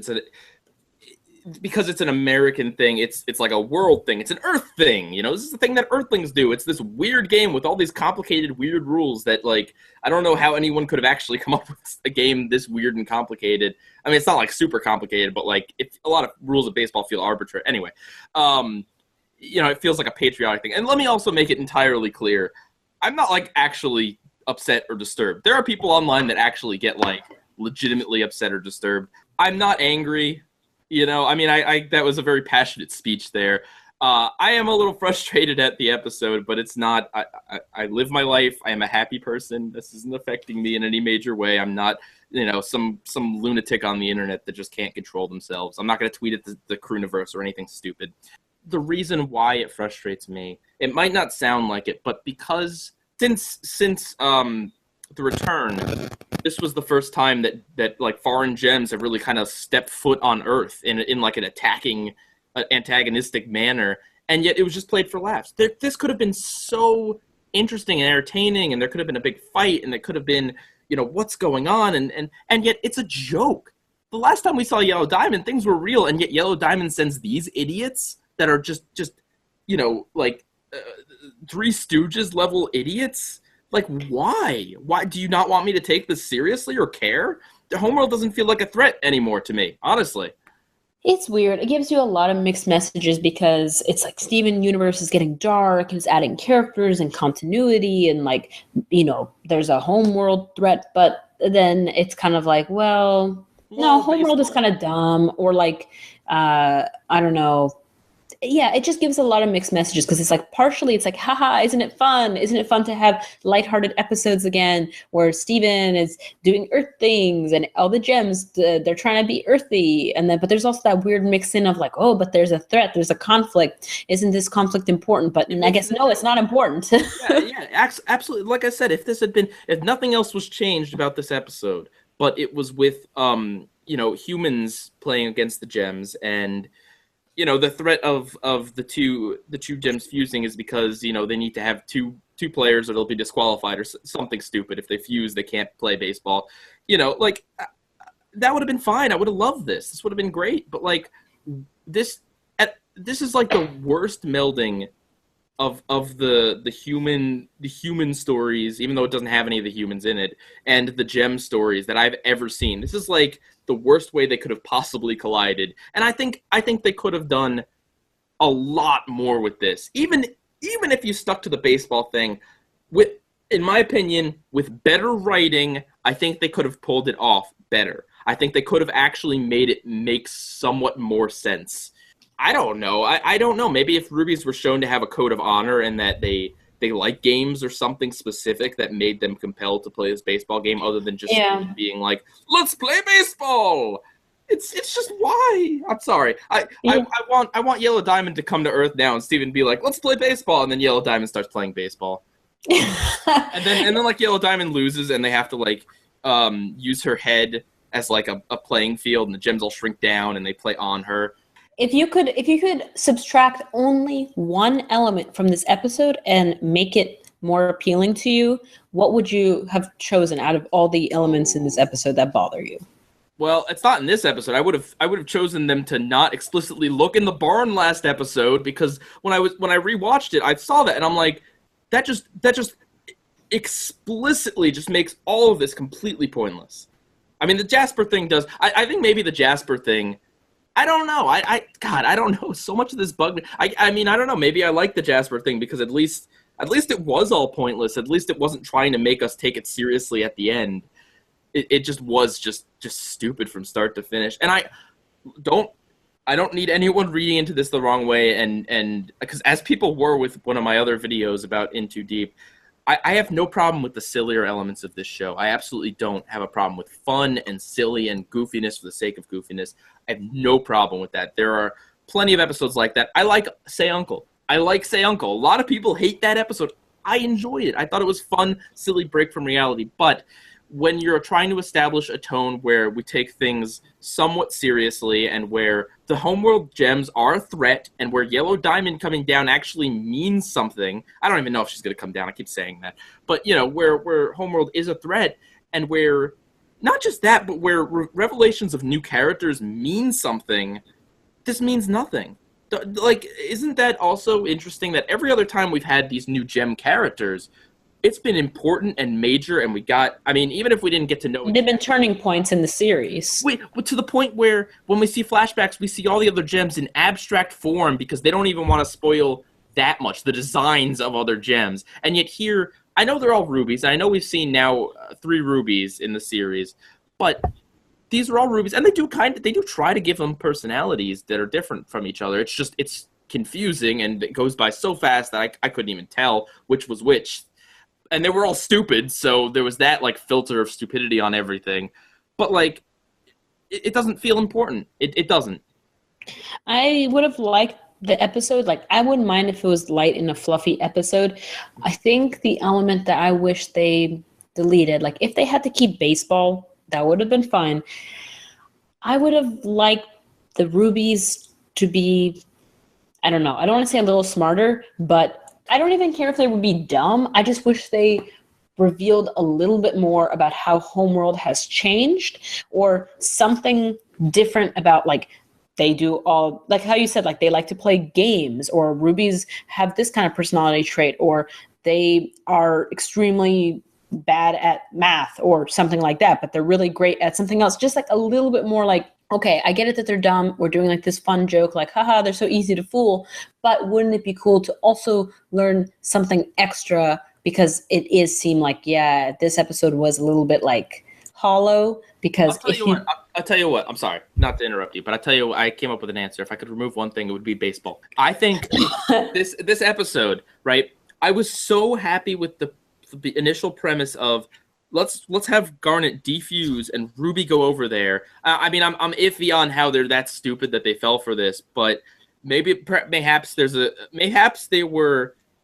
Because it's an American thing, it's like a world thing. It's an Earth thing, This is the thing that Earthlings do. It's this weird game with all these complicated, weird rules that, like, I don't know how anyone could have actually come up with a game this weird and complicated. I mean, it's not, like, super complicated, but, like, a lot of rules of baseball feel arbitrary. Anyway, it feels like a patriotic thing. And let me also make it entirely clear. I'm not, like, actually upset or disturbed. There are people online that actually get, like, legitimately upset or disturbed. I'm not angry, I mean, I that was a very passionate speech there. I am a little frustrated at the episode, but it's not. I live my life. I am a happy person. This isn't affecting me in any major way. I'm not, some lunatic on the internet that just can't control themselves. I'm not going to tweet at the Crewniverse or anything stupid. the reason why it frustrates me. It might not sound like it, but because since the return, this was the first time that like foreign gems have really kind of stepped foot on Earth in like an attacking, antagonistic manner, and yet it was just played for laughs. This could have been so interesting and entertaining, and there could have been a big fight, and there could have been, you know, what's going on, and yet it's a joke. The last time we saw Yellow Diamond, things were real, and yet Yellow Diamond sends these idiots that are just you know, like Three Stooges level idiots. Like, why? Why do you not want me to take this seriously or care? The homeworld doesn't feel like a threat anymore to me, honestly. It's weird. It gives you a lot of mixed messages because it's like Steven Universe is getting dark and it's adding characters and continuity and like, you know, there's a homeworld threat, but then it's kind of like, well, no, homeworld is kind of dumb, or like, I don't know. Yeah, it just gives a lot of mixed messages because it's like partially it's like, haha, isn't it fun? Isn't it fun to have lighthearted episodes again where Steven is doing Earth things and all the gems, they're trying to be earthy. And then, but there's also that weird mix in of like, oh, but there's a threat, there's a conflict. Isn't this conflict important? But I guess, no, it's not important. Absolutely. Like I said, if nothing else was changed about this episode, but it was with, you know, humans playing against the gems, and you know, the threat of the two gems fusing is because, you know, they need to have two players or they'll be disqualified or something stupid. If they fuse, they can't play baseball. You know, like, that would have been fine. I would have loved this. This would have been great. But like, this is like the worst melding of the human stories, even though it doesn't have any of the humans in it, and the gem stories that I've ever seen. This is like the worst way they could have possibly collided. And I think they could have done a lot more with this. Even if you stuck to the baseball thing, in my opinion, with better writing, I think they could have pulled it off better. I think they could have actually made it make somewhat more sense. I don't know. I don't know. Maybe if rubies were shown to have a code of honor and that they like games or something specific that made them compelled to play this baseball game, other than just being like, let's play baseball. It's just why. I'm sorry. I want Yellow Diamond to come to Earth now and Steven be like, let's play baseball, and then Yellow Diamond starts playing baseball. and then like Yellow Diamond loses and they have to like use her head as like a playing field, and the gems all shrink down and they play on her. If you could subtract only one element from this episode and make it more appealing to you, what would you have chosen out of all the elements in this episode that bother you? Well, it's not in this episode. I would have chosen them to not explicitly look in the barn last episode, because when I rewatched it, I saw that and I'm like, that just explicitly just makes all of this completely pointless. I mean, the Jasper thing does. I think maybe the Jasper thing, I don't know. God, I don't know. So much of this bugged me. I mean, I don't know. Maybe I like the Jasper thing because at least it was all pointless. At least it wasn't trying to make us take it seriously at the end. It just was just stupid from start to finish. And I don't need anyone reading into this the wrong way. And because as people were with one of my other videos about In Too Deep, I have no problem with the sillier elements of this show. I absolutely don't have a problem with fun and silly and goofiness for the sake of goofiness. I have no problem with that. There are plenty of episodes like that. I like Say Uncle. A lot of people hate that episode. I enjoyed it. I thought it was fun, silly break from reality. But when you're trying to establish a tone where we take things somewhat seriously and where the homeworld gems are a threat and where Yellow Diamond coming down actually means something. I don't even know if she's going to come down. I keep saying that. But, you know, where homeworld is a threat and where not just that, but where revelations of new characters mean something, this means nothing. Like, isn't that also interesting that every other time we've had these new gem characters, it's been important and major, and we got, I mean, even if we didn't get to know... They've been turning points in the series. To the point where when we see flashbacks, we see all the other gems in abstract form because they don't even want to spoil that much, the designs of other gems. And yet here, I know they're all rubies, and I know we've seen now 3 rubies in the series, but these are all rubies, and they do try to give them personalities that are different from each other. It's confusing, and it goes by so fast that I couldn't even tell which was which. And they were all stupid, so there was that, like, filter of stupidity on everything. But, like, it doesn't feel important. It doesn't. I would have liked the episode, like I wouldn't mind if it was light and a fluffy episode. I think the element that I wish they deleted, like if they had to keep baseball, that would have been fine. I would have liked the rubies to be, I don't know, I don't want to say a little smarter, but I don't even care if they would be dumb. I just wish they revealed a little bit more about how Homeworld has changed, or something different about, like, they do all, like how you said, like they like to play games, or rubies have this kind of personality trait, or they are extremely bad at math or something like that, but they're really great at something else. Just like a little bit more like, okay, I get it that they're dumb. We're doing like this fun joke, like, haha, they're so easy to fool. But wouldn't it be cool to also learn something extra? Because it is seem like, yeah, this episode was a little bit like hollow. Because I'll tell you what. I'm sorry, not to interrupt you, but I'll tell you what, I came up with an answer. If I could remove one thing, it would be baseball. I think this episode, right? I was so happy with the initial premise of let's have Garnet defuse and Ruby go over there. I mean, I'm iffy on how they're that stupid that they fell for this, but mayhaps they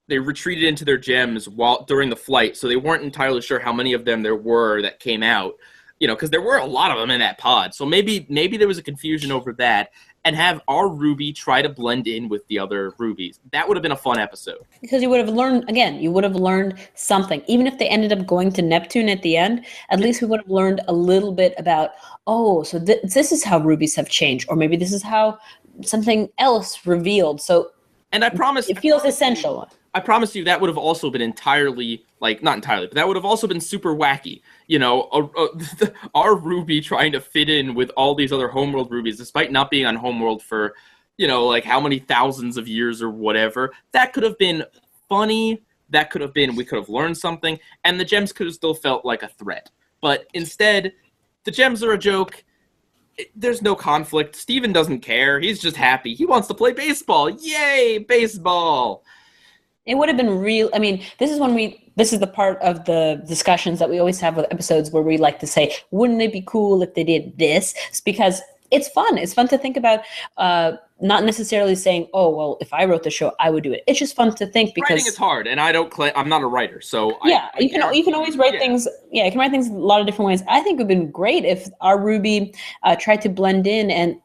retreated into their gems during the flight, so they weren't entirely sure how many of them there were that came out. You know, because there were a lot of them in that pod. So maybe there was a confusion over that, and have our Ruby try to blend in with the other Rubies. That would have been a fun episode. Because you would have learned something. Even if they ended up going to Neptune at the end, at least we would have learned a little bit about, oh, so this is how Rubies have changed. Or maybe this is how something else revealed. So, and I promise it feels essential. I promise you that would have also been entirely, like, not entirely, but that would have also been super wacky. You know, our Ruby trying to fit in with all these other Homeworld Rubies, despite not being on Homeworld for, you know, like how many thousands of years or whatever. That could have been funny. That could have been, we could have learned something, and the gems could have still felt like a threat. But instead, the gems are a joke. There's no conflict. Steven doesn't care. He's just happy. He wants to play baseball. Yay, baseball! It would have been real. I mean, this is the part of the discussions that we always have with episodes where we like to say, wouldn't it be cool if they did this? It's because it's fun. It's fun to think about, not necessarily saying, oh, well, if I wrote the show, I would do it. It's just fun to think, because writing is hard, and I'm not a writer, so yeah, you can always write things. Yeah, you can write things a lot of different ways. I think it would have been great if our Ruby tried to blend in, and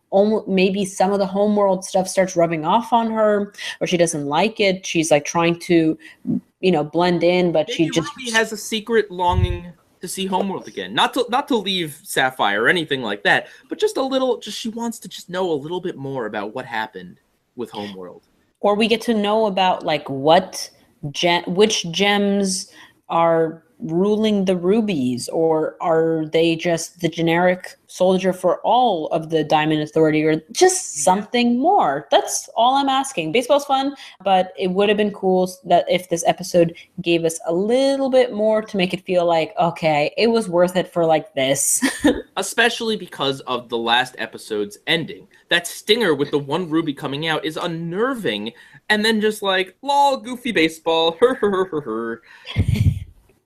maybe some of the Homeworld stuff starts rubbing off on her, or she doesn't like it. She's like trying to, blend in, but maybe Ruby has a secret longing to see Homeworld again. Not to leave Sapphire or anything like that, but just a little, she wants to just know a little bit more about what happened with Homeworld. Or we get to know about like which gems are ruling the rubies, or are they just the generic soldier for all of the Diamond Authority, or just something more? That's all I'm asking. Baseball's fun, but it would have been cool that if this episode gave us a little bit more to make it feel like, okay, it was worth it for like this. Especially because of the last episode's ending. That stinger with the one Ruby coming out is unnerving, and then just like, lol, goofy baseball, her.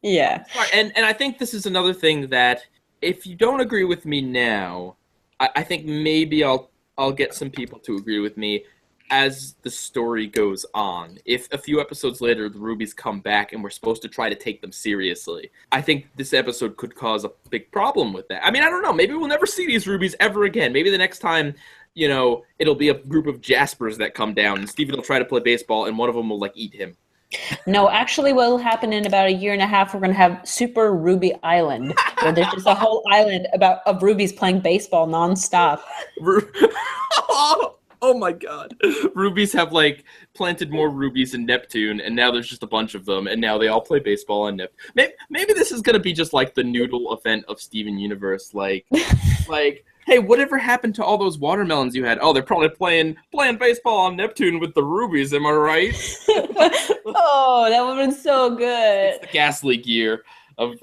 Yeah. And I think this is another thing that, if you don't agree with me now, I think maybe I'll get some people to agree with me as the story goes on. If a few episodes later the Rubies come back and we're supposed to try to take them seriously, I think this episode could cause a big problem with that. I mean, I don't know. Maybe we'll never see these Rubies ever again. Maybe the next time, it'll be a group of Jaspers that come down, and Steven will try to play baseball, and one of them will, like, eat him. No, actually what will happen in about a year and a half, we're going to have Super Ruby Island, where there's just a whole island of rubies playing baseball nonstop. Oh my god. Rubies have, like, planted more rubies in Neptune, and now there's just a bunch of them, and now they all play baseball on Neptune. Maybe this is going to be just, like, the noodle event of Steven Universe, like, hey, whatever happened to all those watermelons you had? Oh, they're probably playing baseball on Neptune with the rubies, am I right? Oh, that would have been so good. It's the gas leak year of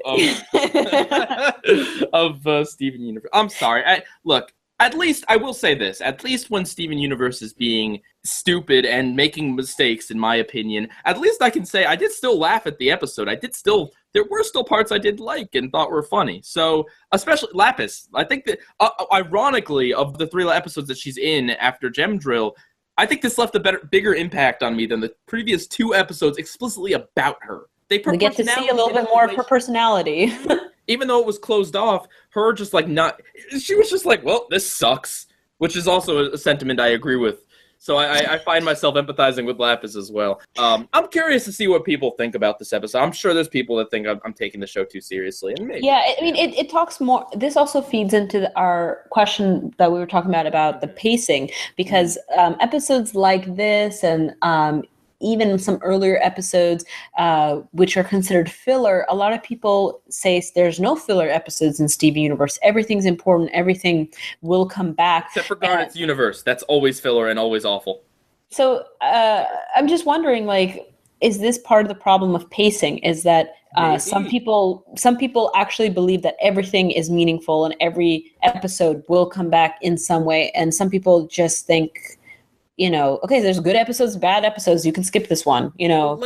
Steven Universe. I'm sorry. Look, at least, I will say this, at least when Steven Universe is being stupid and making mistakes, in my opinion, at least I can say I did still laugh at the episode. There were still parts I did like and thought were funny. So, especially Lapis. I think that, ironically, of the 3 episodes that she's in after Gem Drill, I think this left a bigger impact on me than the previous 2 episodes explicitly about her. We get to see a little bit more of her personality. Even though it was closed off, her just like not... She was just like, well, this sucks, which is also a sentiment I agree with. So I find myself empathizing with Lapis as well. I'm curious to see what people think about this episode. I'm sure there's people that think I'm taking the show too seriously. And maybe. Yeah, I mean, it talks more. This also feeds into our question that we were talking about the pacing, because episodes like this and even some earlier episodes, which are considered filler, a lot of people say there's no filler episodes in Steven Universe. Everything's important. Everything will come back. Except for Garnet's universe. That's always filler and always awful. So I'm just wondering, like, is this part of the problem of pacing? Is that some people actually believe that everything is meaningful and every episode will come back in some way, and some people just think, you know, okay, there's good episodes, bad episodes, you can skip this one, you know.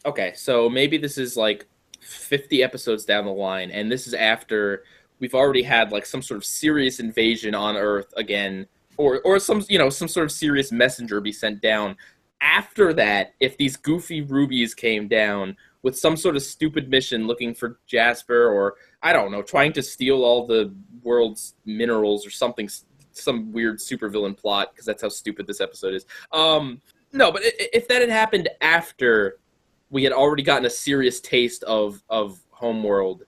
Okay, so maybe this is like 50 episodes down the line, and this is after we've already had like some sort of serious invasion on Earth again, or some sort of serious messenger be sent down. After that, if these goofy rubies came down with some sort of stupid mission looking for Jasper, or I don't know, trying to steal all the world's minerals or something, some weird supervillain plot, because that's how stupid this episode is. No, but if that had happened after we had already gotten a serious taste of Homeworld,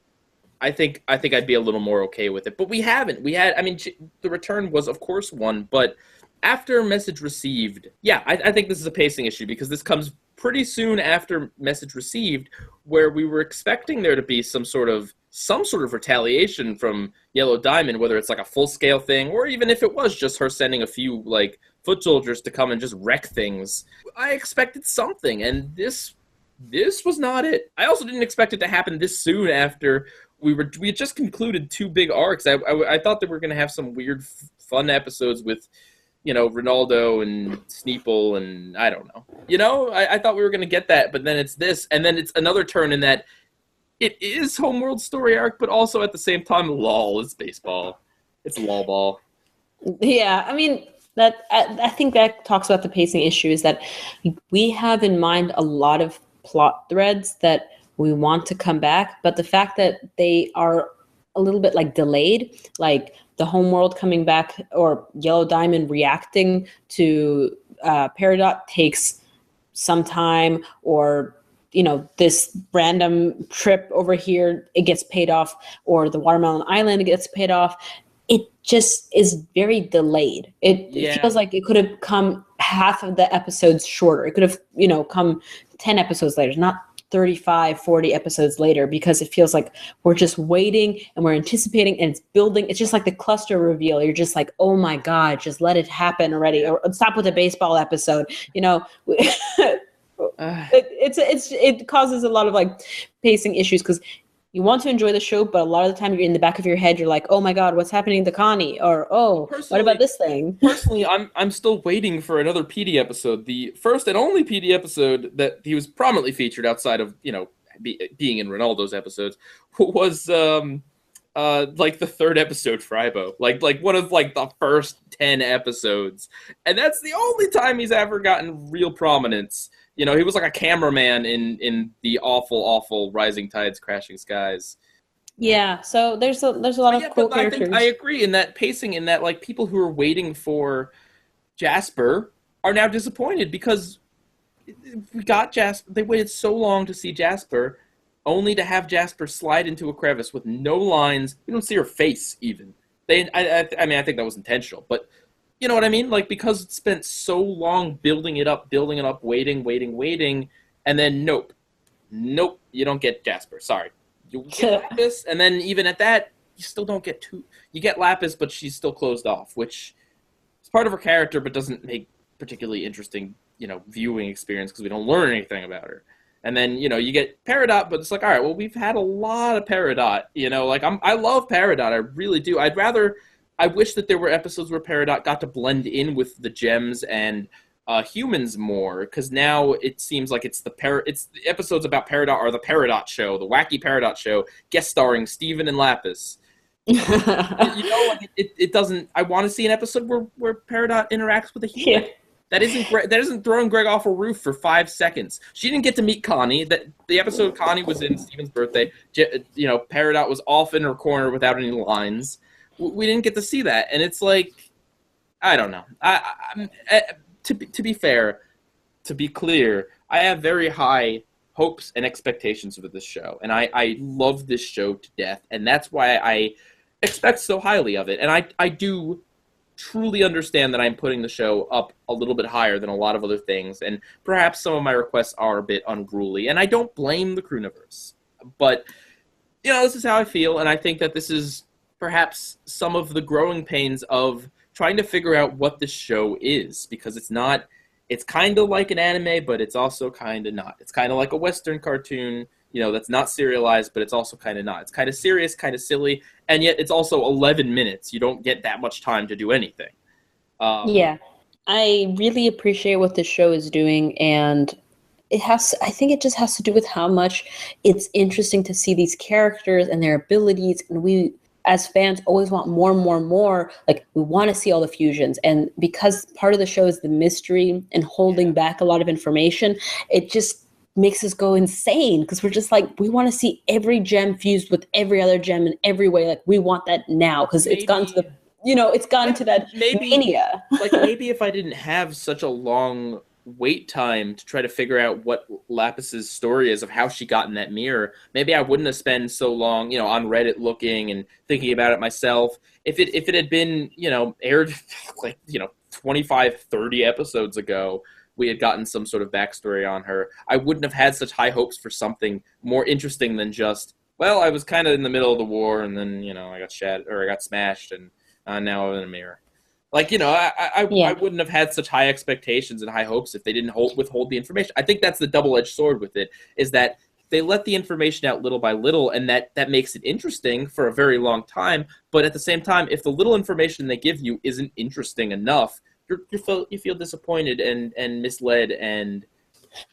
I think I'd be a little more okay with it. But we haven't. I mean, the return was, of course, one, but after Message Received, yeah, I think this is a pacing issue, because this comes pretty soon after Message Received, where we were expecting there to be some sort of retaliation from Yellow Diamond, whether it's like a full-scale thing, or even if it was just her sending a few like foot soldiers to come and just wreck things. I expected something, and this was not it. I also didn't expect it to happen this soon after we had just concluded 2 big arcs. I thought that we were going to have some weird fun episodes with, you know, Ronaldo and Sneeple, and I don't know. You know, I thought we were going to get that, but then it's this, and then it's another turn in that it is Homeworld story arc, but also at the same time, lol, it's baseball. It's lol ball. Yeah, I mean, I think that talks about the pacing issue, is that we have in mind a lot of plot threads that we want to come back, but the fact that they are a little bit like delayed, like the Homeworld coming back or Yellow Diamond reacting to Peridot takes some time, or, you know, this random trip over here, it gets paid off, or the Watermelon Island gets paid off. It just is very delayed. It feels like it could have come half of the episodes shorter. It could have, you know, come 10 episodes later, not 35, 40 episodes later, because it feels like we're just waiting and we're anticipating and it's building. It's just like the cluster reveal. You're just like, oh my God, just let it happen already. Or stop with the baseball episode, you know. It causes a lot of like pacing issues, because you want to enjoy the show, but a lot of the time you're in the back of your head, you're like, oh my God, what's happening to Connie? Or, oh, what about this thing? Personally, I'm still waiting for another PD episode. The first and only PD episode that he was prominently featured outside of, you know, being in Ronaldo's episodes was like the 3rd episode, Frybo. Like one of like the first 10 episodes. And that's the only time he's ever gotten real prominence. You know, he was like a cameraman in the awful Rising Tides, Crashing Skies. Yeah, so there's a lot of cool characters. I agree in that pacing, in that like people who are waiting for Jasper are now disappointed, because we got Jasper. They waited so long to see Jasper, only to have Jasper slide into a crevice with no lines. We don't see her face even. I mean, I think that was intentional, but you know what I mean? Like, because it spent so long building it up, waiting, and then nope, you don't get Jasper. Sorry. You get Lapis, and then even at that, you still don't get you get Lapis, but she's still closed off, which is part of her character, but doesn't make particularly interesting, you know, viewing experience, because we don't learn anything about her. And then, you know, you get Peridot, but it's like, all right, well, we've had a lot of Peridot, you know, like I love Peridot, I really do. I wish that there were episodes where Peridot got to blend in with the gems and humans more, because now it seems like it's the episodes about Peridot are the Peridot show, the wacky Peridot show, guest starring Steven and Lapis. Like it doesn't. I want to see an episode where Peridot interacts with a human. Yeah. That isn't throwing Greg off a roof for 5 seconds. She didn't get to meet Connie. That the episode Connie was in Steven's birthday. Peridot was off in her corner without any lines. We didn't get to see that, and it's like, I don't know. To be fair, to be clear, I have very high hopes and expectations for this show, and I love this show to death, and that's why I expect so highly of it. And I do truly understand that I'm putting the show up a little bit higher than a lot of other things, and perhaps some of my requests are a bit unruly, and I don't blame the Crewniverse. But, this is how I feel, and I think that this is perhaps some of the growing pains of trying to figure out what this show is, because it's kind of like an anime, but it's also kind of not. It's kind of like a Western cartoon, that's not serialized, but it's also kind of not. It's kind of serious, kind of silly, and yet it's also 11 minutes. You don't get that much time to do anything. Yeah. I really appreciate what this show is doing, and I think it just has to do with how much it's interesting to see these characters and their abilities, and we as fans always want more and more and more. Like, we want to see all the fusions, and because part of the show is the mystery and holding back a lot of information, it just makes us go insane, because we're just like, we want to see every gem fused with every other gem in every way. Like, we want that now, because it's gotten to the it's gotten to that mania. Like, maybe if I didn't have such a long wait time to try to figure out what Lapis's story is of how she got in that mirror, maybe I wouldn't have spent so long, on Reddit looking and thinking about it myself. If it had been, aired like, 25, 30 episodes ago, we had gotten some sort of backstory on her, I wouldn't have had such high hopes for something more interesting than just, well, I was kind of in the middle of the war, and then, I got smashed, and now I'm in a mirror. Like, I wouldn't have had such high expectations and high hopes if they didn't withhold the information. I think that's the double-edged sword with it, is that they let the information out little by little, and that makes it interesting for a very long time. But at the same time, if the little information they give you isn't interesting enough, you feel disappointed and misled. And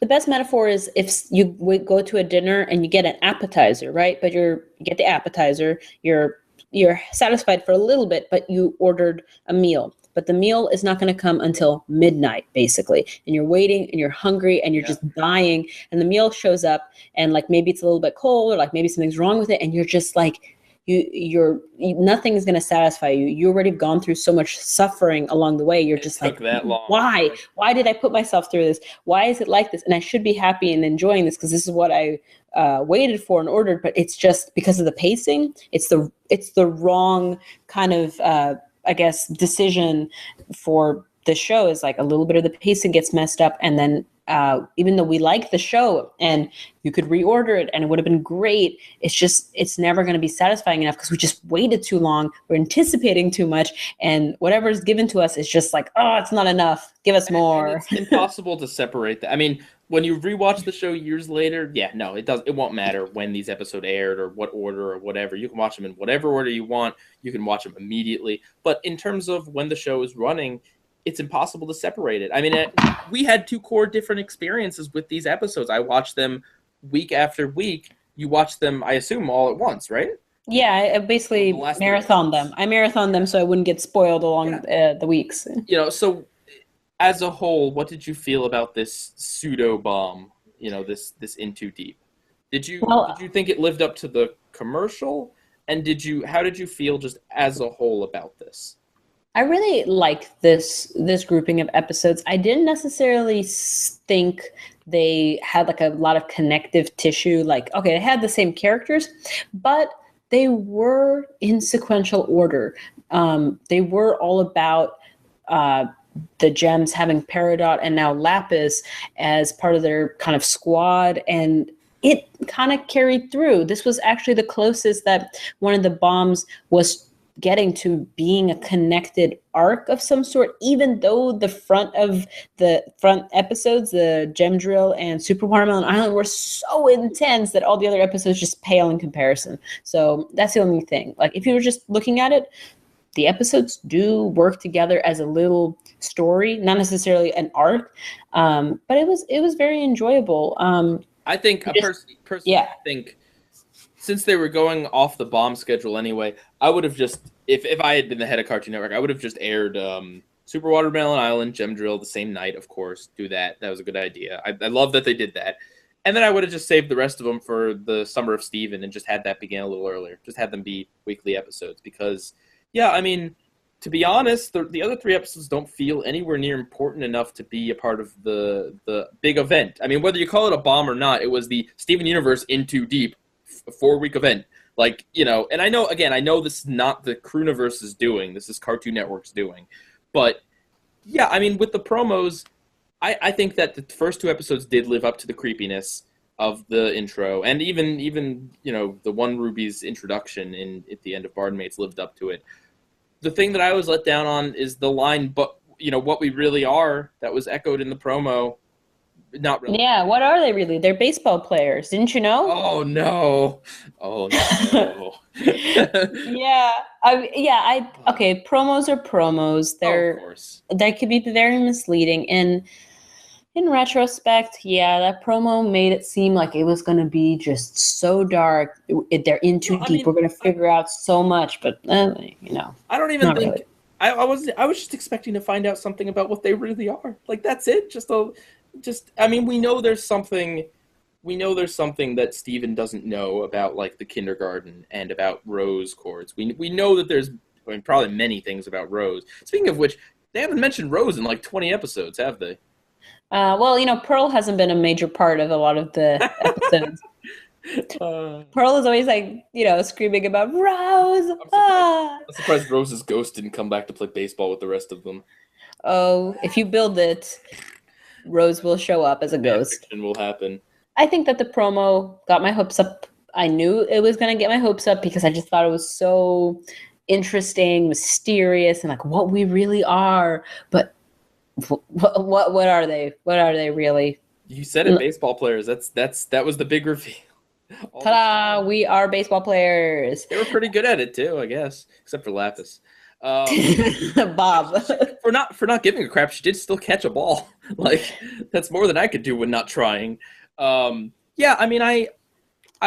the best metaphor is if you go to a dinner and you get an appetizer, right? But you get the appetizer, you're satisfied for a little bit, but you ordered a meal. But the meal is not going to come until midnight, basically. And you're waiting, and you're hungry, and you're just dying. And the meal shows up, and like maybe it's a little bit cold, or like maybe something's wrong with it, and you're just like, nothing is going to satisfy you. You already gone through so much suffering along the way. You're just like, that long. Why did I put myself through this? Why is it like this? And I should be happy and enjoying this, because this is what I waited for and ordered. But it's just because of the pacing. It's the wrong kind of I guess decision for the show. Is like a little bit of the pacing gets messed up, and then even though we like the show and you could reorder it and it would have been great, it's never going to be satisfying enough, because we just waited too long. We're anticipating too much, and whatever is given to us is just like, oh, it's not enough. Give us more. And it's impossible to separate that. I mean, when you rewatch the show years later, it won't matter when these episodes aired or what order or whatever. You can watch them in whatever order you want. You can watch them immediately. But in terms of when the show is running, it's impossible to separate it. I mean, we had two core different experiences with these episodes. I watched them week after week. You watched them, I assume, all at once, right? Yeah, I basically marathoned them. I marathoned them so I wouldn't get spoiled along the weeks. So as a whole, what did you feel about this pseudo bomb? This In Too Deep. Did you think it lived up to the commercial? And how did you feel just as a whole about this? I really like this grouping of episodes. I didn't necessarily think they had like a lot of connective tissue. Like, okay, they had the same characters, but they were in sequential order. They were all about the gems having Peridot and now Lapis as part of their kind of squad, and it kind of carried through. This was actually the closest that one of the bombs was getting to being a connected arc of some sort, even though the front episodes, the Gem Drill and Super Watermelon Island, were so intense that all the other episodes just pale in comparison. So that's the only thing. Like, if you were just looking at it, the episodes do work together as a little story, not necessarily an arc, but it was very enjoyable. I think personally, I think since they were going off the bomb schedule anyway, I would have just, if I had been the head of Cartoon Network, I would have just aired Super Watermelon Island, Gem Drill the same night, of course. Do that. That was a good idea. I love that they did that. And then I would have just saved the rest of them for the Summer of Steven and just had that begin a little earlier. Just had them be weekly episodes because, yeah, I mean, to be honest, the other 3 episodes don't feel anywhere near important enough to be a part of the big event. I mean, whether you call it a bomb or not, it was the Steven Universe In Too Deep 4-week event. Like, you know, and I know this is not the Crewniverse's doing. This is Cartoon Network's doing. But, yeah, I mean, with the promos, I think that the first 2 episodes did live up to the creepiness of the intro. And even you know, the One Ruby's introduction at the end of Bardmates lived up to it. The thing that I was let down on is the line, but, you know, what we really are, that was echoed in the promo. Not really. Yeah, what are they really? They're baseball players. Didn't you know? Oh, no. Oh, no. Yeah. Okay, promos are promos. Of course. They could be very misleading. And in retrospect, yeah, that promo made it seem like it was going to be just so dark. They're in too deep. We're going to figure out so much, but you know, I don't even think really. I was just expecting to find out something about what they really are. Like, that's it. I mean, we know there's something that Steven doesn't know about, like the kindergarten and about rose chords. We know that there's, I mean, probably many things about Rose. Speaking of which, they haven't mentioned Rose in like 20 episodes, have they? Well, you know, Pearl hasn't been a major part of a lot of the episodes. Pearl is always like, you know, screaming about Rose. I'm surprised Rose's ghost didn't come back to play baseball with the rest of them. Oh, if you build it, Rose will show up as a ghost. Fiction will happen. I think that the promo got my hopes up. I knew it was going to get my hopes up because I just thought it was so interesting, mysterious, and like what we really are. But what are they? What are they really? You said it, baseball players. That was the big reveal. Ta-da! We are baseball players. They were pretty good at it too, I guess, except for Lapis. Bob. for not giving a crap, she did still catch a ball. Like, that's more than I could do when not trying. Yeah, I mean, I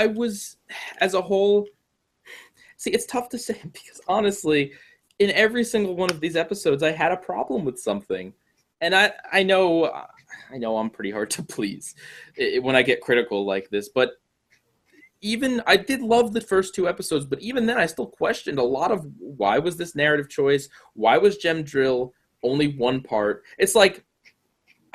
was, as a whole, see, it's tough to say because honestly, in every single one of these episodes, I had a problem with something. And I know I'm pretty hard to please when I get critical like this, but even I did love the first 2 episodes, but even then I still questioned a lot of why was this narrative choice? Why was Gem Drill only one part? It's like,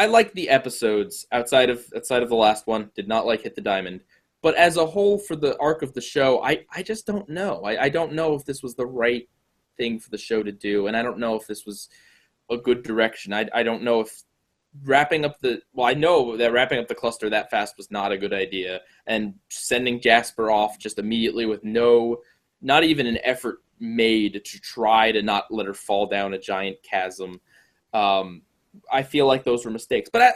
I like the episodes outside of the last one, did not like Hit the Diamond. But as a whole for the arc of the show, I just don't know. I don't know if this was the right thing for the show to do, and I don't know if this was a good direction. I don't know if I know that wrapping up the cluster that fast was not a good idea, and sending Jasper off just immediately with not even an effort made to try to not let her fall down a giant chasm. I feel like those were mistakes, but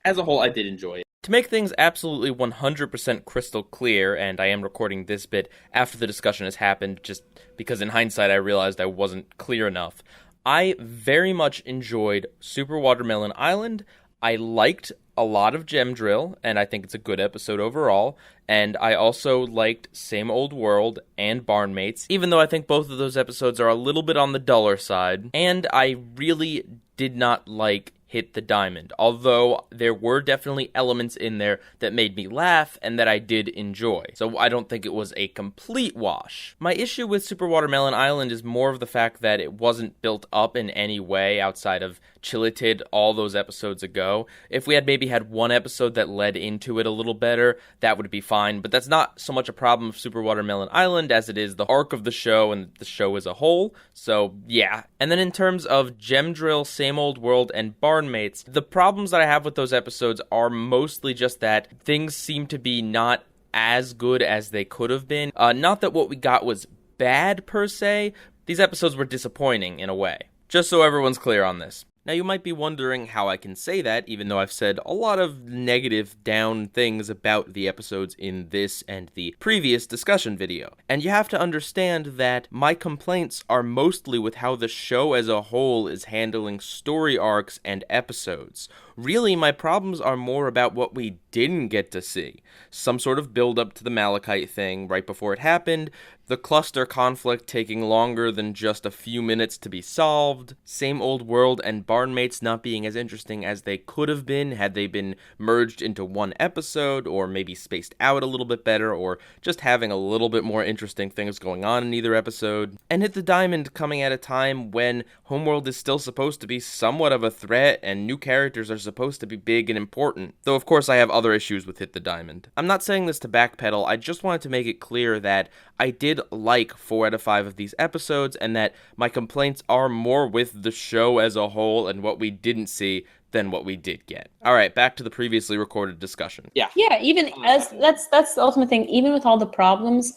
as a whole, I did enjoy it. To make things absolutely 100% crystal clear, and I am recording this bit after the discussion has happened, just because in hindsight I realized I wasn't clear enough, I very much enjoyed Super Watermelon Island. I liked a lot of Gem Drill, and I think it's a good episode overall. And I also liked Same Old World and Barnmates, even though I think both of those episodes are a little bit on the duller side. And I really did not like Hit the Diamond, although there were definitely elements in there that made me laugh and that I did enjoy. So I don't think it was a complete wash. My issue with Super Watermelon Island is more of the fact that it wasn't built up in any way outside of Chillited all those episodes ago. If we had maybe had one episode that led into it a little better, that would be fine, but that's not so much a problem of Super Watermelon Island as it is the arc of the show and the show as a whole. So yeah. And then in terms of Gem Drill, Same Old World, and Barnmates, the problems that I have with those episodes are mostly just that things seem to be not as good as they could have been. Not that what we got was bad per se. These episodes were disappointing in a way. Just so everyone's clear on this. Now, you might be wondering how I can say that, even though I've said a lot of negative, down things about the episodes in this and the previous discussion video. And you have to understand that my complaints are mostly with how the show as a whole is handling story arcs and episodes, Really, my problems are more about what we didn't get to see. Some sort of build up to the Malachite thing right before it happened, the cluster conflict taking longer than just a few minutes to be solved, same old world and barnmates not being as interesting as they could have been had they been merged into one episode, or maybe spaced out a little bit better, or just having a little bit more interesting things going on in either episode, and Hit the Diamond coming at a time when Homeworld is still supposed to be somewhat of a threat and new characters are supposed to be big and important, though of course I have other issues with Hit the Diamond. I'm not saying this to backpedal, I just wanted to make it clear that I did like 4 out of 5 of these episodes, and that my complaints are more with the show as a whole and what we didn't see than what we did get. All right, back to the previously recorded discussion. Yeah. Yeah, even as that's the ultimate thing. Even with all the problems,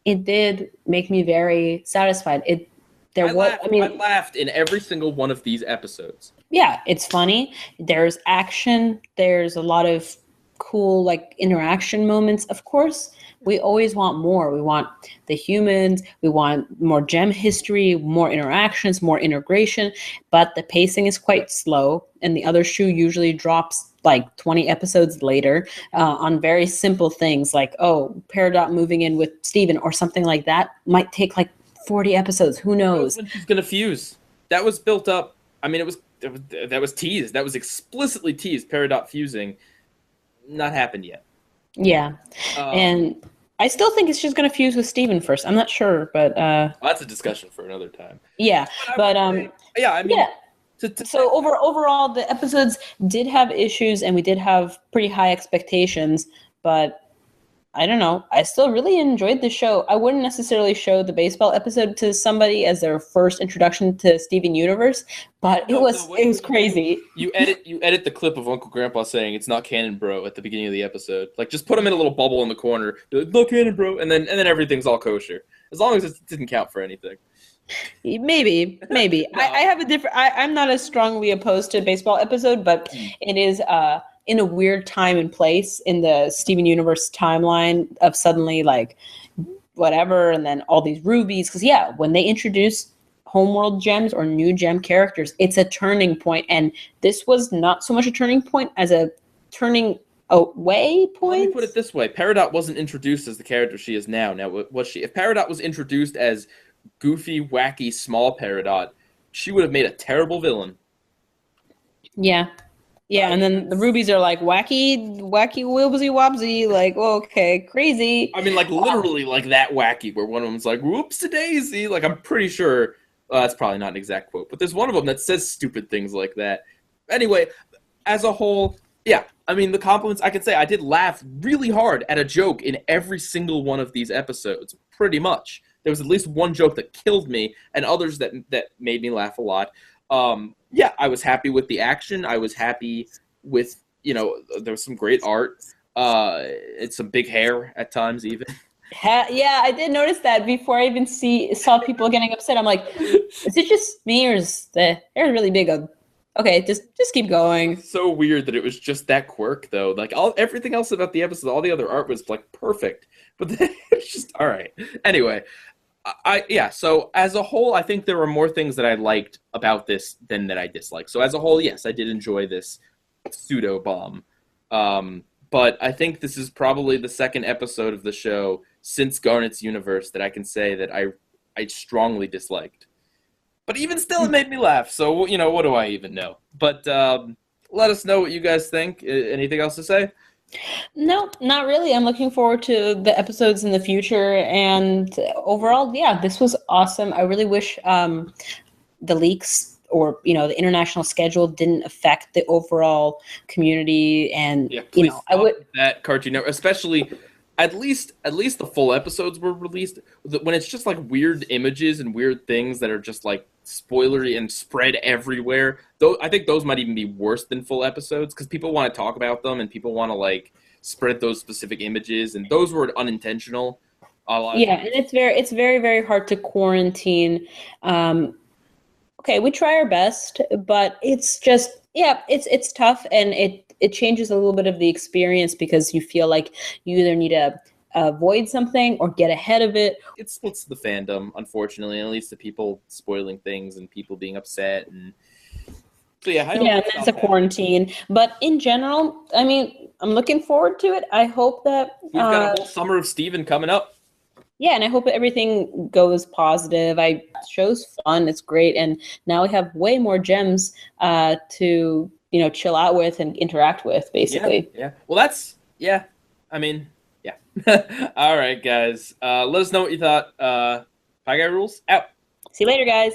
it did make me very satisfied. I laughed in every single one of these episodes. Yeah, it's funny. There's action. There's a lot of cool like interaction moments. Of course, we always want more. We want the humans. We want more gem history, more interactions, more integration. But the pacing is quite slow, and the other shoe usually drops like 20 episodes later on very simple things like, oh, Peridot moving in with Steven or something like that might take like 40 episodes. Who knows? When she's gonna fuse. That was built up. I mean, that was teased. That was explicitly teased. Peridot fusing. Not happened yet. Yeah. And I still think it's just going to fuse with Steven first. I'm not sure, but well, that's a discussion for another time. Yeah, but So overall, the episodes did have issues, and we did have pretty high expectations. But I don't know. I still really enjoyed the show. I wouldn't necessarily show the baseball episode to somebody as their first introduction to Steven Universe, but it was crazy. You edit the clip of Uncle Grandpa saying it's not canon, bro, at the beginning of the episode. Like, just put him in a little bubble in the corner. Like, no canon, bro, and then everything's all kosher, as long as it didn't count for anything. Maybe. No. I have a different. I'm not as strongly opposed to a baseball episode, but it is in a weird time and place in the Steven Universe timeline of suddenly like whatever, and then all these rubies. Because when they introduce homeworld gems or new gem characters, it's a turning point, and this was not so much a turning point as a turning away point. Let me put it this way: Peridot wasn't introduced as the character she is now. Now, was she? If Peridot was introduced as goofy, wacky, small Peridot, she would have made a terrible villain. Yeah, and then the rubies are like wacky wilbsy wobsy, like, okay, crazy. I mean, like literally like that wacky, where one of them's like, whoops-a-daisy. Like, I'm pretty sure, that's probably not an exact quote, but there's one of them that says stupid things like that. Anyway, as a whole, yeah, I mean, the compliments, I could say I did laugh really hard at a joke in every single one of these episodes, pretty much. There was at least one joke that killed me, and others that made me laugh a lot. I was happy with the action. I was happy with, there was some great art. It's some big hair at times, even. Yeah, I did notice that before I even saw people getting upset. I'm like, is it just me, or is the hair really big? Okay, just keep going. It's so weird that it was just that quirk, though. Like, everything else about the episode, all the other art was like perfect, but then it's just all right. Anyway. So as a whole, I think there were more things that I liked about this than that I disliked. So as a whole, yes, I did enjoy this pseudo bomb. But I think this is probably the second episode of the show since Garnet's Universe that I can say that I strongly disliked. But even still, it made me laugh. So, what do I even know? But let us know what you guys think. Anything else to say? No, not really. I'm looking forward to the episodes in the future, and overall, this was awesome. I really wish the leaks or the international schedule didn't affect the overall community, and I would that Cartoon Network, especially at least the full episodes were released when it's just like weird images and weird things that are just like spoilery and spread everywhere. Though I think those might even be worse than full episodes because people want to talk about them and people want to like spread those specific images, and those were unintentional. And it's very, very hard to quarantine. Okay, we try our best, but it's just it's tough, and it changes a little bit of the experience because you feel like you either need to avoid something or get ahead of it. It splits the fandom, unfortunately, and at least the people spoiling things and people being upset. And So yeah, I hope Yeah, and it's that's not a bad. quarantine. But in general, I mean, I'm looking forward to it. I hope that, We've got a whole summer of Steven coming up. yeah, and I hope everything goes positive. Show's fun, it's great, and now we have way more gems to chill out with and interact with, Yeah, basically. yeah. Well, that's yeah. I mean, yeah. All right, guys. Let us know what you thought. Pie Guy Rules out. See you later, guys.